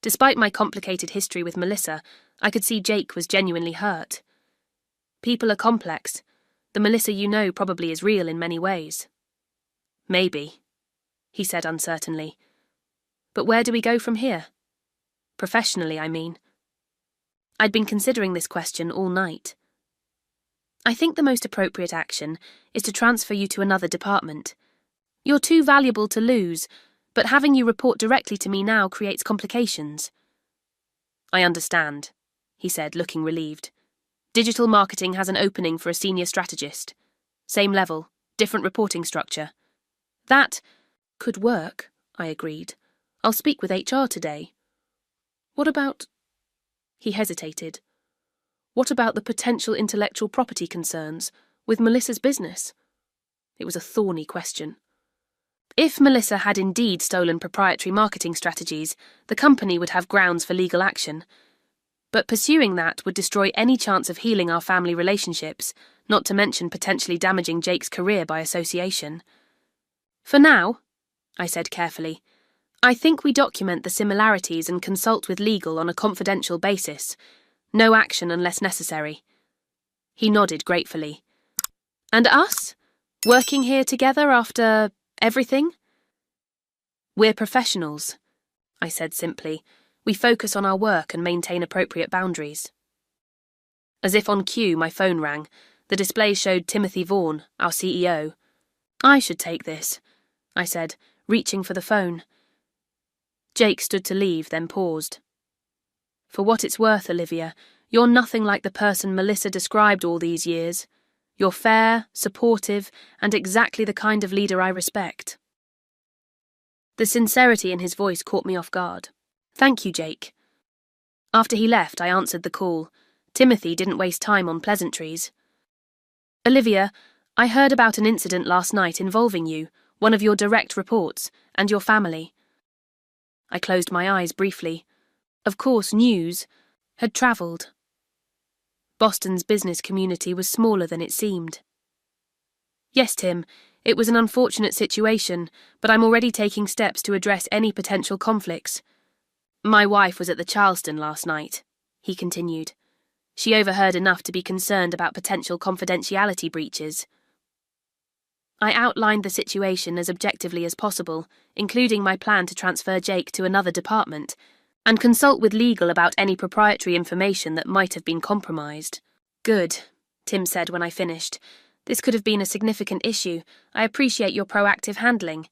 Despite my complicated history with Melissa, I could see Jake was genuinely hurt. "People are complex. The Melissa you know probably is real in many ways." "Maybe," he said uncertainly. "But where do we go from here? Professionally, I mean." I'd been considering this question all night. "I think the most appropriate action is to transfer you to another department. You're too valuable to lose, but having you report directly to me now creates complications." "I understand," he said, looking relieved. "Digital marketing has an opening for a senior strategist. Same level, different reporting structure." "That could work," I agreed. "I'll speak with HR today." "What about..." He hesitated. "What about the potential intellectual property concerns with Melissa's business?" It was a thorny question. If Melissa had indeed stolen proprietary marketing strategies, the company would have grounds for legal action. But pursuing that would destroy any chance of healing our family relationships, not to mention potentially damaging Jake's career by association. "For now," I said carefully, I think we document the similarities and consult with legal on a confidential basis. No action unless necessary. He nodded gratefully. And us? Working here together after everything? We're professionals, I said simply. We focus on our work and maintain appropriate boundaries. As if on cue, my phone rang. The display showed Timothy Vaughan, our CEO. I should take this, I said, reaching for the phone. Jake stood to leave, then paused. For what it's worth, Olivia, you're nothing like the person Melissa described all these years. You're fair, supportive, and exactly the kind of leader I respect. The sincerity in his voice caught me off guard. Thank you, Jake. After he left, I answered the call. Timothy didn't waste time on pleasantries. Olivia, I heard about an incident last night involving you, one of your direct reports, and your family. I closed my eyes briefly. Of course, news had travelled. Boston's business community was smaller than it seemed. Yes, Tim, it was an unfortunate situation, but I'm already taking steps to address any potential conflicts. My wife was at the Charleston last night, he continued. She overheard enough to be concerned about potential confidentiality breaches. I outlined the situation as objectively as possible, including my plan to transfer Jake to another department, and consult with legal about any proprietary information that might have been compromised. Good, Tim said when I finished. This could have been a significant issue. I appreciate your proactive handling.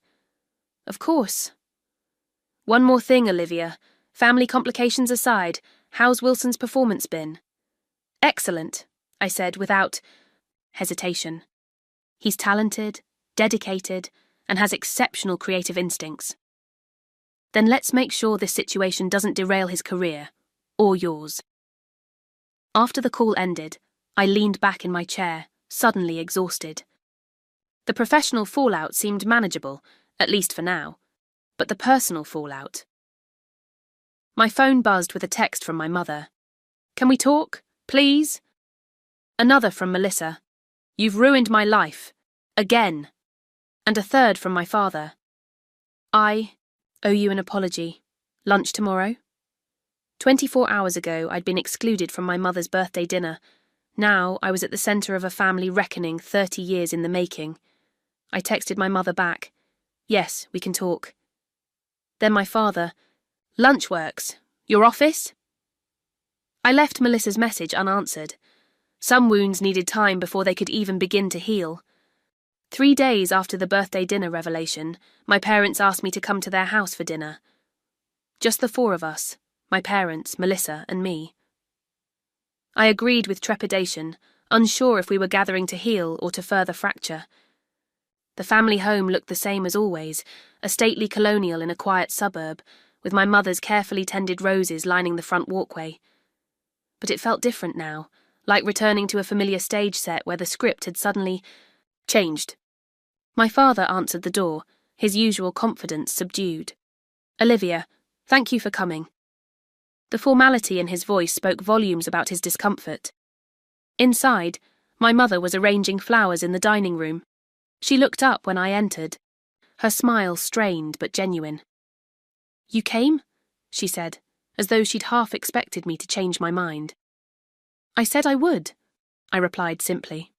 Of course. One more thing, Olivia. Family complications aside, how's Wilson's performance been? Excellent, I said without hesitation. He's talented, dedicated, and has exceptional creative instincts. Then let's make sure this situation doesn't derail his career, or yours. After the call ended, I leaned back in my chair, suddenly exhausted. The professional fallout seemed manageable, at least for now, but the personal fallout. My phone buzzed with a text from my mother. Can we talk, please? Another from Melissa. You've ruined my life. Again. And a third from my father. I owe you an apology. Lunch tomorrow? 24 hours ago, I'd been excluded from my mother's birthday dinner. Now, I was at the centre of a family reckoning 30 years in the making. I texted my mother back. Yes, we can talk. Then my father. Lunch works. Your office? I left Melissa's message unanswered. Some wounds needed time before they could even begin to heal. 3 days after the birthday dinner revelation, my parents asked me to come to their house for dinner. Just the 4 of us, my parents, Melissa, and me. I agreed with trepidation, unsure if we were gathering to heal or to further fracture. The family home looked the same as always, a stately colonial in a quiet suburb, with my mother's carefully tended roses lining the front walkway. But it felt different now, like returning to a familiar stage set where the script had suddenly changed. My father answered the door, his usual confidence subdued. Olivia, thank you for coming. The formality in his voice spoke volumes about his discomfort. Inside, my mother was arranging flowers in the dining room. She looked up when I entered, her smile strained but genuine. You came? She said, as though she'd half expected me to change my mind. I said I would, I replied simply.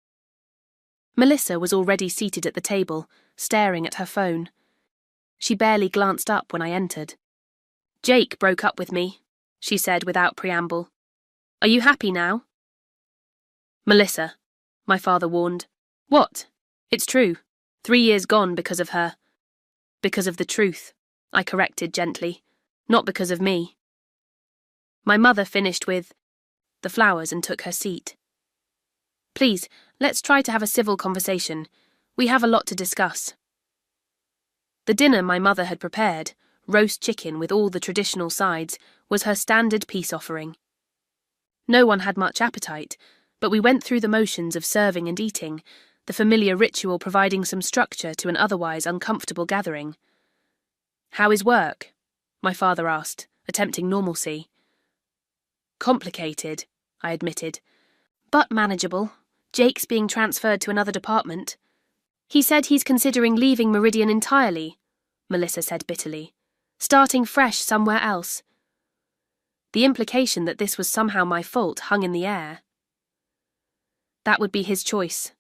Melissa was already seated at the table, staring at her phone. She barely glanced up when I entered. Jake broke up with me, she said without preamble. Are you happy now? Melissa, my father warned. What? It's true. 3 years gone because of her. Because of the truth, I corrected gently, not because of me. My mother finished with the flowers and took her seat. Please, let's try to have a civil conversation. We have a lot to discuss. The dinner my mother had prepared, roast chicken with all the traditional sides, was her standard peace offering. No one had much appetite, but we went through the motions of serving and eating, the familiar ritual providing some structure to an otherwise uncomfortable gathering. How is work? My father asked, attempting normalcy. Complicated, I admitted, but manageable. Jake's being transferred to another department. He said he's considering leaving Meridian entirely, Melissa said bitterly. starting fresh somewhere else. The implication that this was somehow my fault hung in the air. That would be his choice,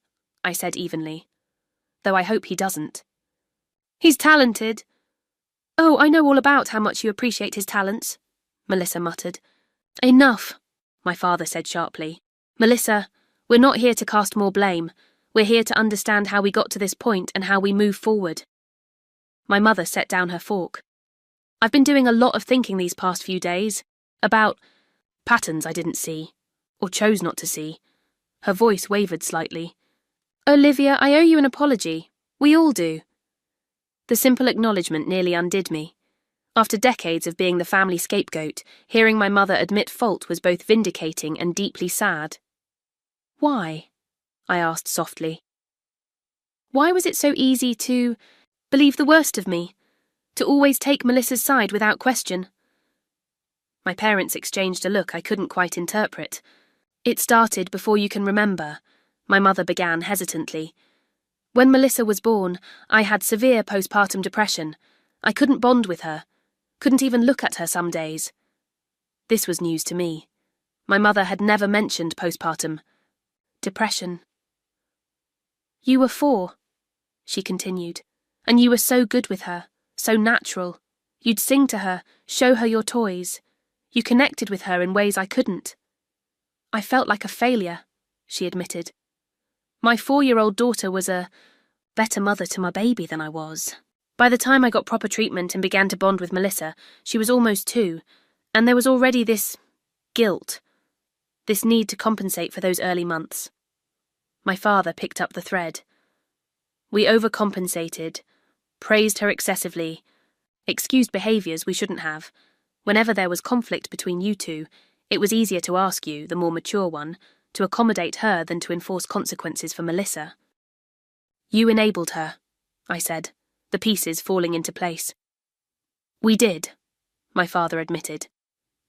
I said evenly, though I hope he doesn't. He's talented. Oh, I know all about how much you appreciate his talents, Melissa muttered. Enough, my father said sharply. Melissa, we're not here to cast more blame. We're here to understand how we got to this point and how we move forward. My mother set down her fork. I've been doing a lot of thinking these past few days about patterns I didn't see, or chose not to see. Her voice wavered slightly. Olivia, I owe you an apology. We all do. The simple acknowledgement nearly undid me. After decades of being the family scapegoat, hearing my mother admit fault was both vindicating and deeply sad. Why? I asked softly. Why was it so easy to believe the worst of me? To always take Melissa's side without question? My parents exchanged a look I couldn't quite interpret. It started before you can remember, my mother began hesitantly. When Melissa was born, I had severe postpartum depression. I couldn't bond with her, couldn't even look at her some days. This was news to me. My mother had never mentioned postpartum depression. You were 4, she continued, and you were so good with her, so natural. You'd sing to her, show her your toys. You connected with her in ways I couldn't. I felt like a failure, she admitted. My 4-year-old daughter was a better mother to my baby than I was. By the time I got proper treatment and began to bond with Melissa, she was almost 2, and there was already this guilt, this need to compensate for those early months. My father picked up the thread. We overcompensated, praised her excessively, excused behaviours we shouldn't have. Whenever there was conflict between you two, it was easier to ask you, the more mature one, to accommodate her than to enforce consequences for Melissa. You enabled her, I said, the pieces falling into place. We did, my father admitted,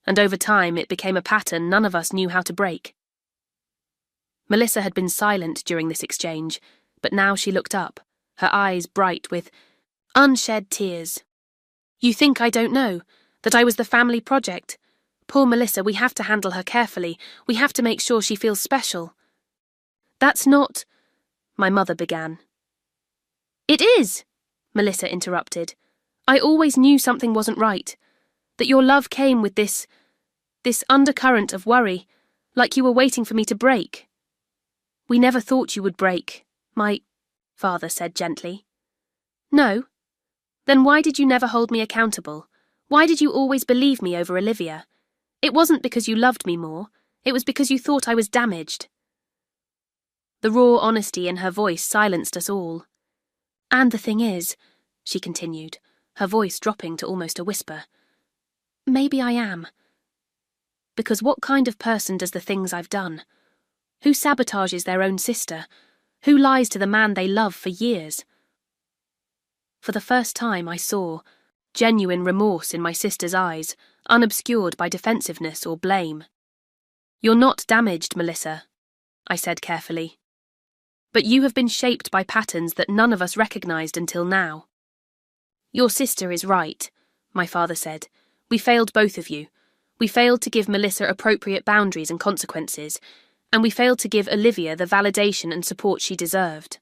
and over time it became a pattern none of us knew how to break. Melissa had been silent during this exchange, but now she looked up, her eyes bright with unshed tears. You think I don't know, that I was the family project? Poor Melissa, we have to handle her carefully. We have to make sure she feels special. That's not, my mother began. It is, Melissa interrupted. I always knew something wasn't right, that your love came with this undercurrent of worry, like you were waiting for me to break. We never thought you would break, my father said gently. No? Then why did you never hold me accountable? Why did you always believe me over Olivia? It wasn't because you loved me more, it was because you thought I was damaged. The raw honesty in her voice silenced us all. And the thing is, she continued, her voice dropping to almost a whisper, maybe I am. Because what kind of person does the things I've done? Who sabotages their own sister? Who lies to the man they love for years? For the first time I saw genuine remorse in my sister's eyes, unobscured by defensiveness or blame. You're not damaged, Melissa, I said carefully. But you have been shaped by patterns that none of us recognized until now. Your sister is right, my father said. We failed both of you. We failed to give Melissa appropriate boundaries and consequences, and we failed to give Olivia the validation and support she deserved.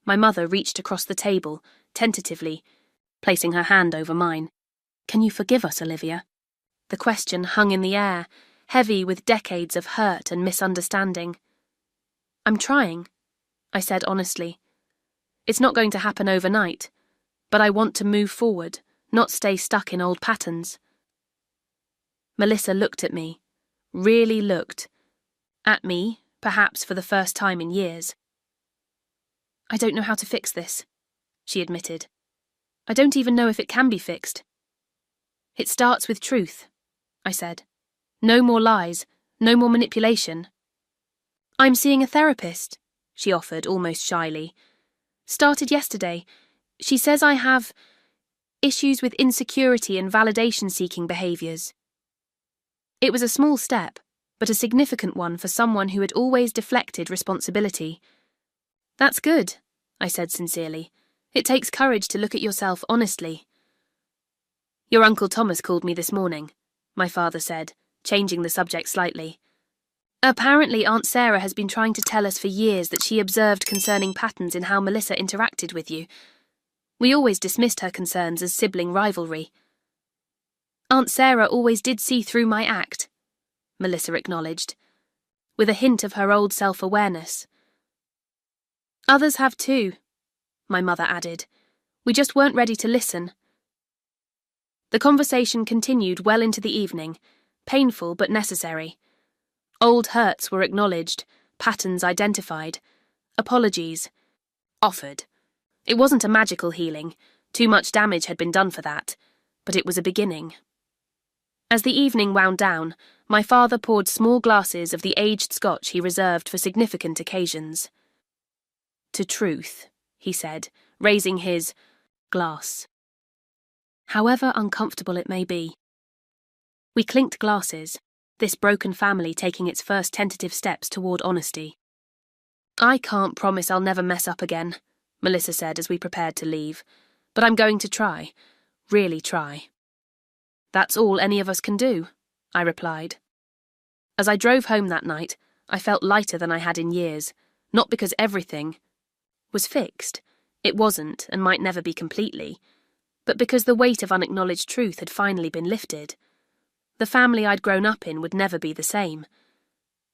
My mother reached across the table, tentatively, placing her hand over mine. Can you forgive us, Olivia? The question hung in the air, heavy with decades of hurt and misunderstanding. I'm trying, I said honestly. It's not going to happen overnight, but I want to move forward, not stay stuck in old patterns. Melissa looked at me, really looked. At me, perhaps for the first time in years. I don't know how to fix this, she admitted. I don't even know if it can be fixed. It starts with truth, I said. No more lies, no more manipulation. I'm seeing a therapist, she offered almost shyly. Started yesterday. She says I have issues with insecurity and validation-seeking behaviours. It was a small step, but a significant one for someone who had always deflected responsibility. That's good, I said sincerely. It takes courage to look at yourself honestly. Your Uncle Thomas called me this morning, my father said, changing the subject slightly. Apparently Aunt Sarah has been trying to tell us for years that she observed concerning patterns in how Melissa interacted with you. We always dismissed her concerns as sibling rivalry. Aunt Sarah always did see through my act, Melissa acknowledged, with a hint of her old self-awareness. Others have too, my mother added. We just weren't ready to listen. The conversation continued well into the evening, painful but necessary. Old hurts were acknowledged, patterns identified, apologies offered. It wasn't a magical healing, too much damage had been done for that, but it was a beginning. As the evening wound down, my father poured small glasses of the aged Scotch he reserved for significant occasions. To truth, he said, raising his glass. However uncomfortable it may be. We clinked glasses, this broken family taking its first tentative steps toward honesty. I can't promise I'll never mess up again, Melissa said as we prepared to leave, but I'm going to try, really try. That's all any of us can do, I replied. As I drove home that night, I felt lighter than I had in years, not because everything was fixed. It wasn't and might never be completely, but because the weight of unacknowledged truth had finally been lifted. The family I'd grown up in would never be the same.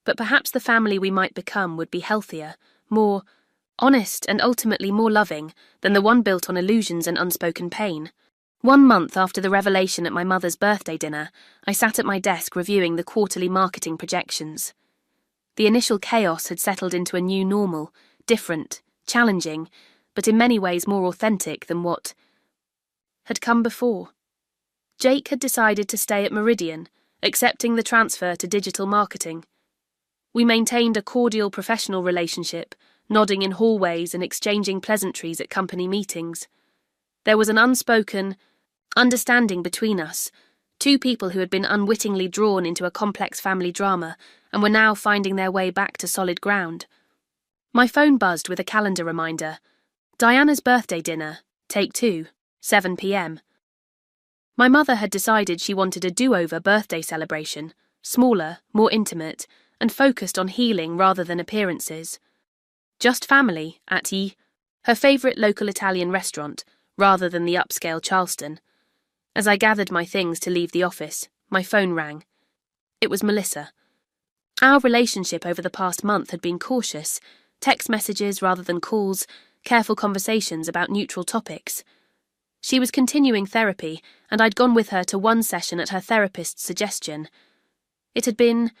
But perhaps the family we might become would be healthier, more honest and ultimately more loving than the one built on illusions and unspoken pain. 1 month after the revelation at my mother's birthday dinner, I sat at my desk reviewing the quarterly marketing projections. The initial chaos had settled into a new normal, different, challenging, but in many ways more authentic than what had come before. Jake had decided to stay at Meridian, accepting the transfer to digital marketing. We maintained a cordial professional relationship, nodding in hallways and exchanging pleasantries at company meetings. There was an unspoken understanding between us, two people who had been unwittingly drawn into a complex family drama and were now finding their way back to solid ground. My phone buzzed with a calendar reminder. Diana's birthday dinner, take 2, 7 p.m. My mother had decided she wanted a do-over birthday celebration, smaller, more intimate, and focused on healing rather than appearances. Just family at her favourite local Italian restaurant, rather than the upscale Charleston. As I gathered my things to leave the office, my phone rang. It was Melissa. Our relationship over the past month had been cautious, text messages rather than calls, careful conversations about neutral topics. She was continuing therapy, and I'd gone with her to one session at her therapist's suggestion. It had been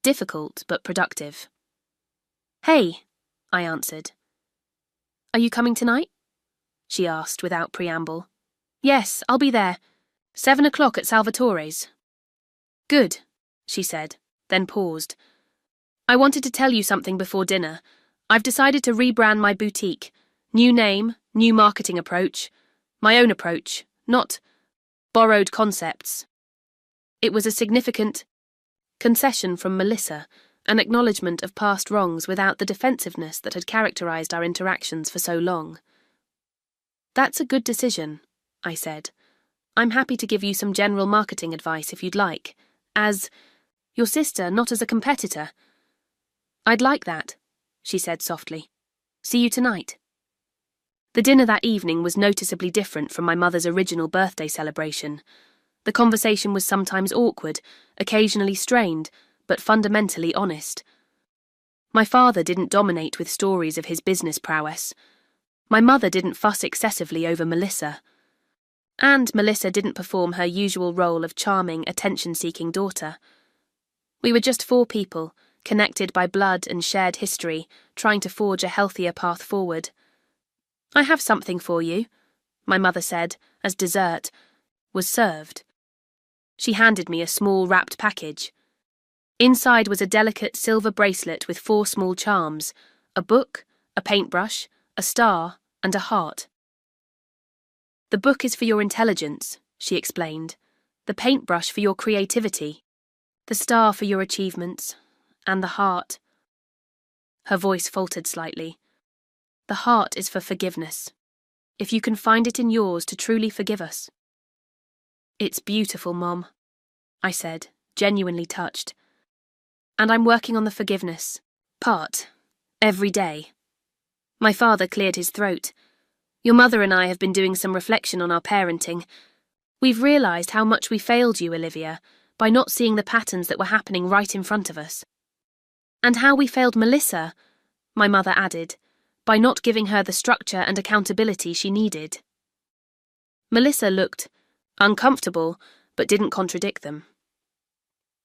difficult but productive. Hey, I answered. Are you coming tonight? She asked without preamble. Yes, I'll be there. 7 o'clock at Salvatore's. Good, she said, then paused. I wanted to tell you something before dinner. I've decided to rebrand my boutique. New name, new marketing approach. My own approach, not borrowed concepts. It was a significant concession from Melissa, an acknowledgement of past wrongs without the defensiveness that had characterized our interactions for so long. That's a good decision, I said. I'm happy to give you some general marketing advice if you'd like, as your sister, not as a competitor. I'd like that, she said softly. See you tonight. The dinner that evening was noticeably different from my mother's original birthday celebration. The conversation was sometimes awkward, occasionally strained, but fundamentally honest. My father didn't dominate with stories of his business prowess. My mother didn't fuss excessively over Melissa. And Melissa didn't perform her usual role of charming, attention-seeking daughter. We were just 4 people, connected by blood and shared history, trying to forge a healthier path forward. I have something for you, my mother said, as dessert was served. She handed me a small wrapped package. Inside was a delicate silver bracelet with 4 small charms, a book, a paintbrush, a star, and a heart. The book is for your intelligence, she explained, the paintbrush for your creativity, the star for your achievements, and the heart. Her voice faltered slightly. The heart is for forgiveness, if you can find it in yours to truly forgive us. "It's beautiful, Mom," I said, genuinely touched. "And I'm working on the forgiveness part, every day." My father cleared his throat. "Your mother and I have been doing some reflection on our parenting. We've realised how much we failed you, Olivia, by not seeing the patterns that were happening right in front of us. And how we failed Melissa," my mother added, "by not giving her the structure and accountability she needed." Melissa looked uncomfortable, but didn't contradict them.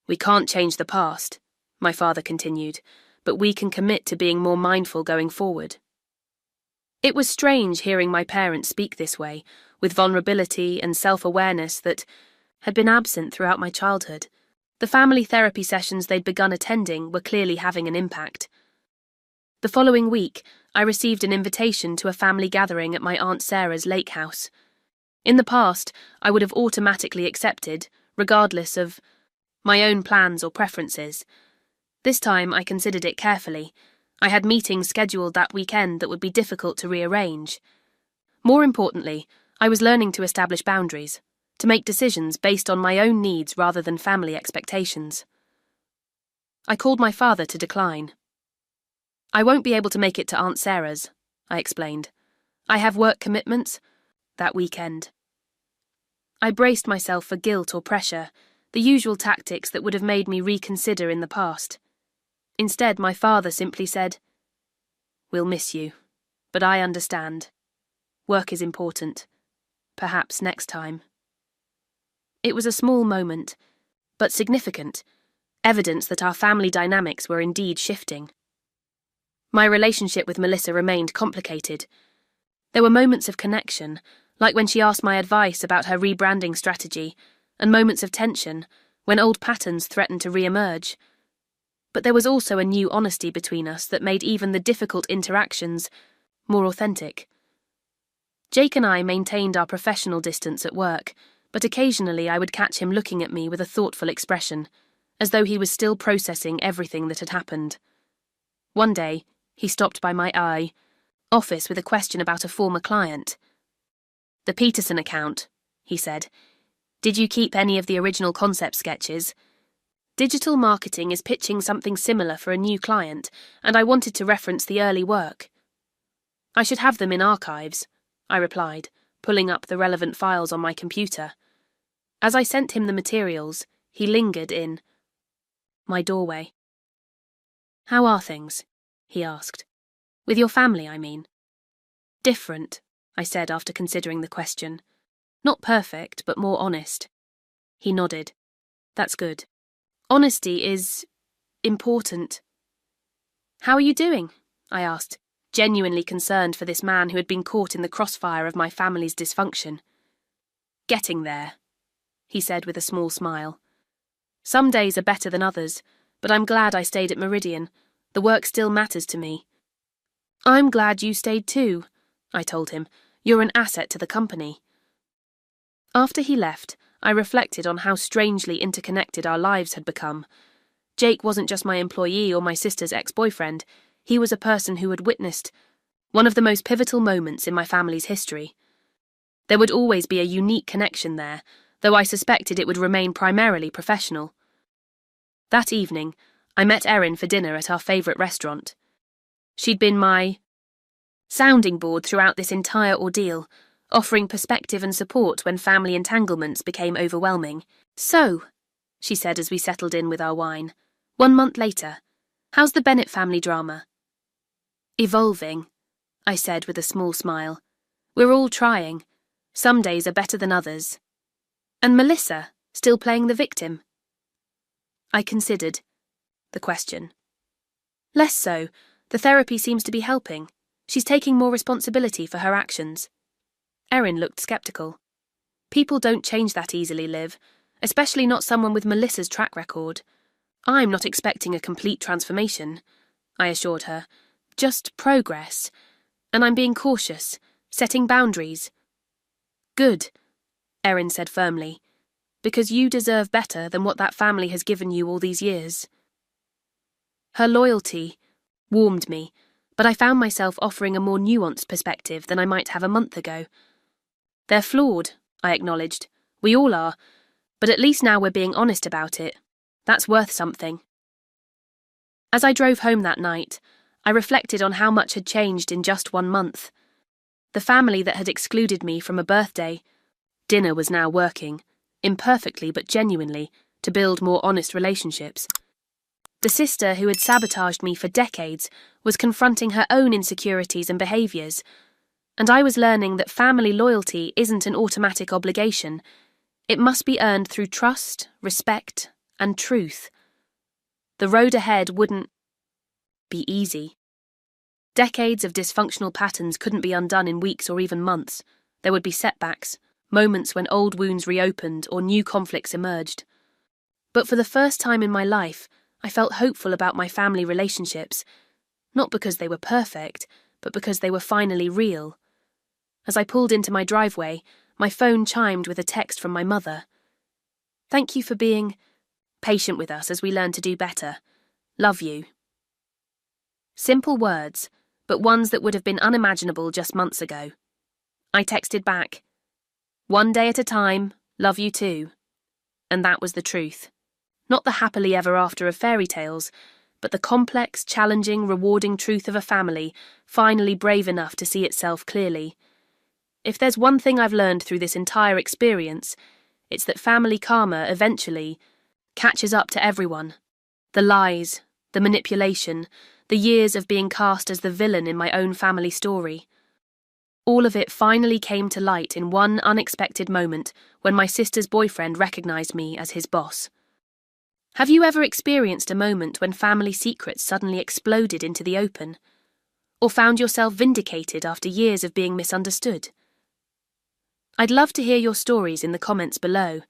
"We can't change the past," my father continued, "but we can commit to being more mindful going forward." It was strange hearing my parents speak this way, with vulnerability and self-awareness that had been absent throughout my childhood. The family therapy sessions they'd begun attending were clearly having an impact. The following week, I received an invitation to a family gathering at my Aunt Sarah's lake house. In the past, I would have automatically accepted, regardless of my own plans or preferences. This time, I considered it carefully. I had meetings scheduled that weekend that would be difficult to rearrange. More importantly, I was learning to establish boundaries, to make decisions based on my own needs rather than family expectations. I called my father to decline. "I won't be able to make it to Aunt Sarah's," I explained. "I have work commitments that weekend." I braced myself for guilt or pressure, the usual tactics that would have made me reconsider in the past. Instead, my father simply said, "We'll miss you, but I understand. Work is important. Perhaps next time." It was a small moment, but significant, evidence that our family dynamics were indeed shifting. My relationship with Melissa remained complicated. There were moments of connection, like when she asked my advice about her rebranding strategy, and moments of tension, when old patterns threatened to re-emerge. But there was also a new honesty between us that made even the difficult interactions more authentic. Jake and I maintained our professional distance at work, but occasionally I would catch him looking at me with a thoughtful expression, as though he was still processing everything that had happened. One day, he stopped by my office with a question about a former client. "The Peterson account," he said. "Did you keep any of the original concept sketches? Digital marketing is pitching something similar for a new client, and I wanted to reference the early work." "I should have them in archives," I replied, pulling up the relevant files on my computer. As I sent him the materials, he lingered in my doorway. "How are things?" he asked. "With your family, I mean." "Different," I said after considering the question. "Not perfect, but more honest." He nodded. "That's good. Honesty is important." "How are you doing?" I asked, genuinely concerned for this man who had been caught in the crossfire of my family's dysfunction. "Getting there," he said with a small smile. "Some days are better than others, but I'm glad I stayed at Meridian. The work still matters to me." "I'm glad you stayed too," I told him. "You're an asset to the company." After he left, I reflected on how strangely interconnected our lives had become. Jake wasn't just my employee or my sister's ex-boyfriend. He was a person who had witnessed one of the most pivotal moments in my family's history. There would always be a unique connection there, though I suspected it would remain primarily professional. That evening, I met Erin for dinner at our favourite restaurant. She'd been my sounding board throughout this entire ordeal, offering perspective and support when family entanglements became overwhelming. "So," she said as we settled in with our wine, "1 month later, how's the Bennett family drama?" "Evolving," I said with a small smile. "We're all trying. Some days are better than others." "And Melissa, still playing the victim?" I considered the question. "Less so. The therapy seems to be helping. She's taking more responsibility for her actions." Erin looked sceptical. "People don't change that easily, Liv, especially not someone with Melissa's track record. I'm not expecting a complete transformation," I assured her. "Just progress. And I'm being cautious, setting boundaries." "Good," Erin said firmly, "because you deserve better than what that family has given you all these years." Her loyalty warmed me, but I found myself offering a more nuanced perspective than I might have a month ago. "They're flawed," I acknowledged, We all are, but at least now we're being honest about it. That's worth something. As I drove home that night, I reflected on how much had changed in just 1 month. The family that had excluded me from a birthday dinner was now working, imperfectly but genuinely, to build more honest relationships. The sister who had sabotaged me for decades was confronting her own insecurities and behaviours, and I was learning that family loyalty isn't an automatic obligation. It must be earned through trust, respect, and truth. The road ahead wouldn't be easy. Decades of dysfunctional patterns couldn't be undone in weeks or even months. There would be setbacks, moments when old wounds reopened or new conflicts emerged. But for the first time in my life, I felt hopeful about my family relationships, not because they were perfect, but because they were finally real. As I pulled into my driveway, my phone chimed with a text from my mother. "Thank you for being patient with us as we learn to do better. Love you." Simple words, but ones that would have been unimaginable just months ago. I texted back, "One day at a time, love you too." And that was the truth. Not the happily ever after of fairy tales, but the complex, challenging, rewarding truth of a family finally brave enough to see itself clearly. If there's one thing I've learned through this entire experience, it's that family karma eventually catches up to everyone. The lies, the manipulation, the years of being cast as the villain in my own family story. All of it finally came to light in one unexpected moment when my sister's boyfriend recognized me as his boss. Have you ever experienced a moment when family secrets suddenly exploded into the open? Or found yourself vindicated after years of being misunderstood? I'd love to hear your stories in the comments below.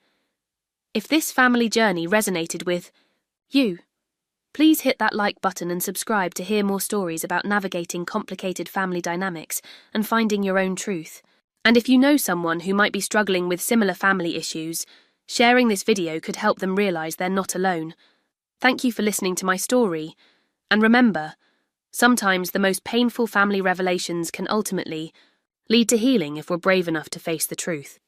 If this family journey resonated with you, please hit that like button and subscribe to hear more stories about navigating complicated family dynamics and finding your own truth. And if you know someone who might be struggling with similar family issues, sharing this video could help them realise they're not alone. Thank you for listening to my story. And remember, sometimes the most painful family revelations can ultimately lead to healing if we're brave enough to face the truth.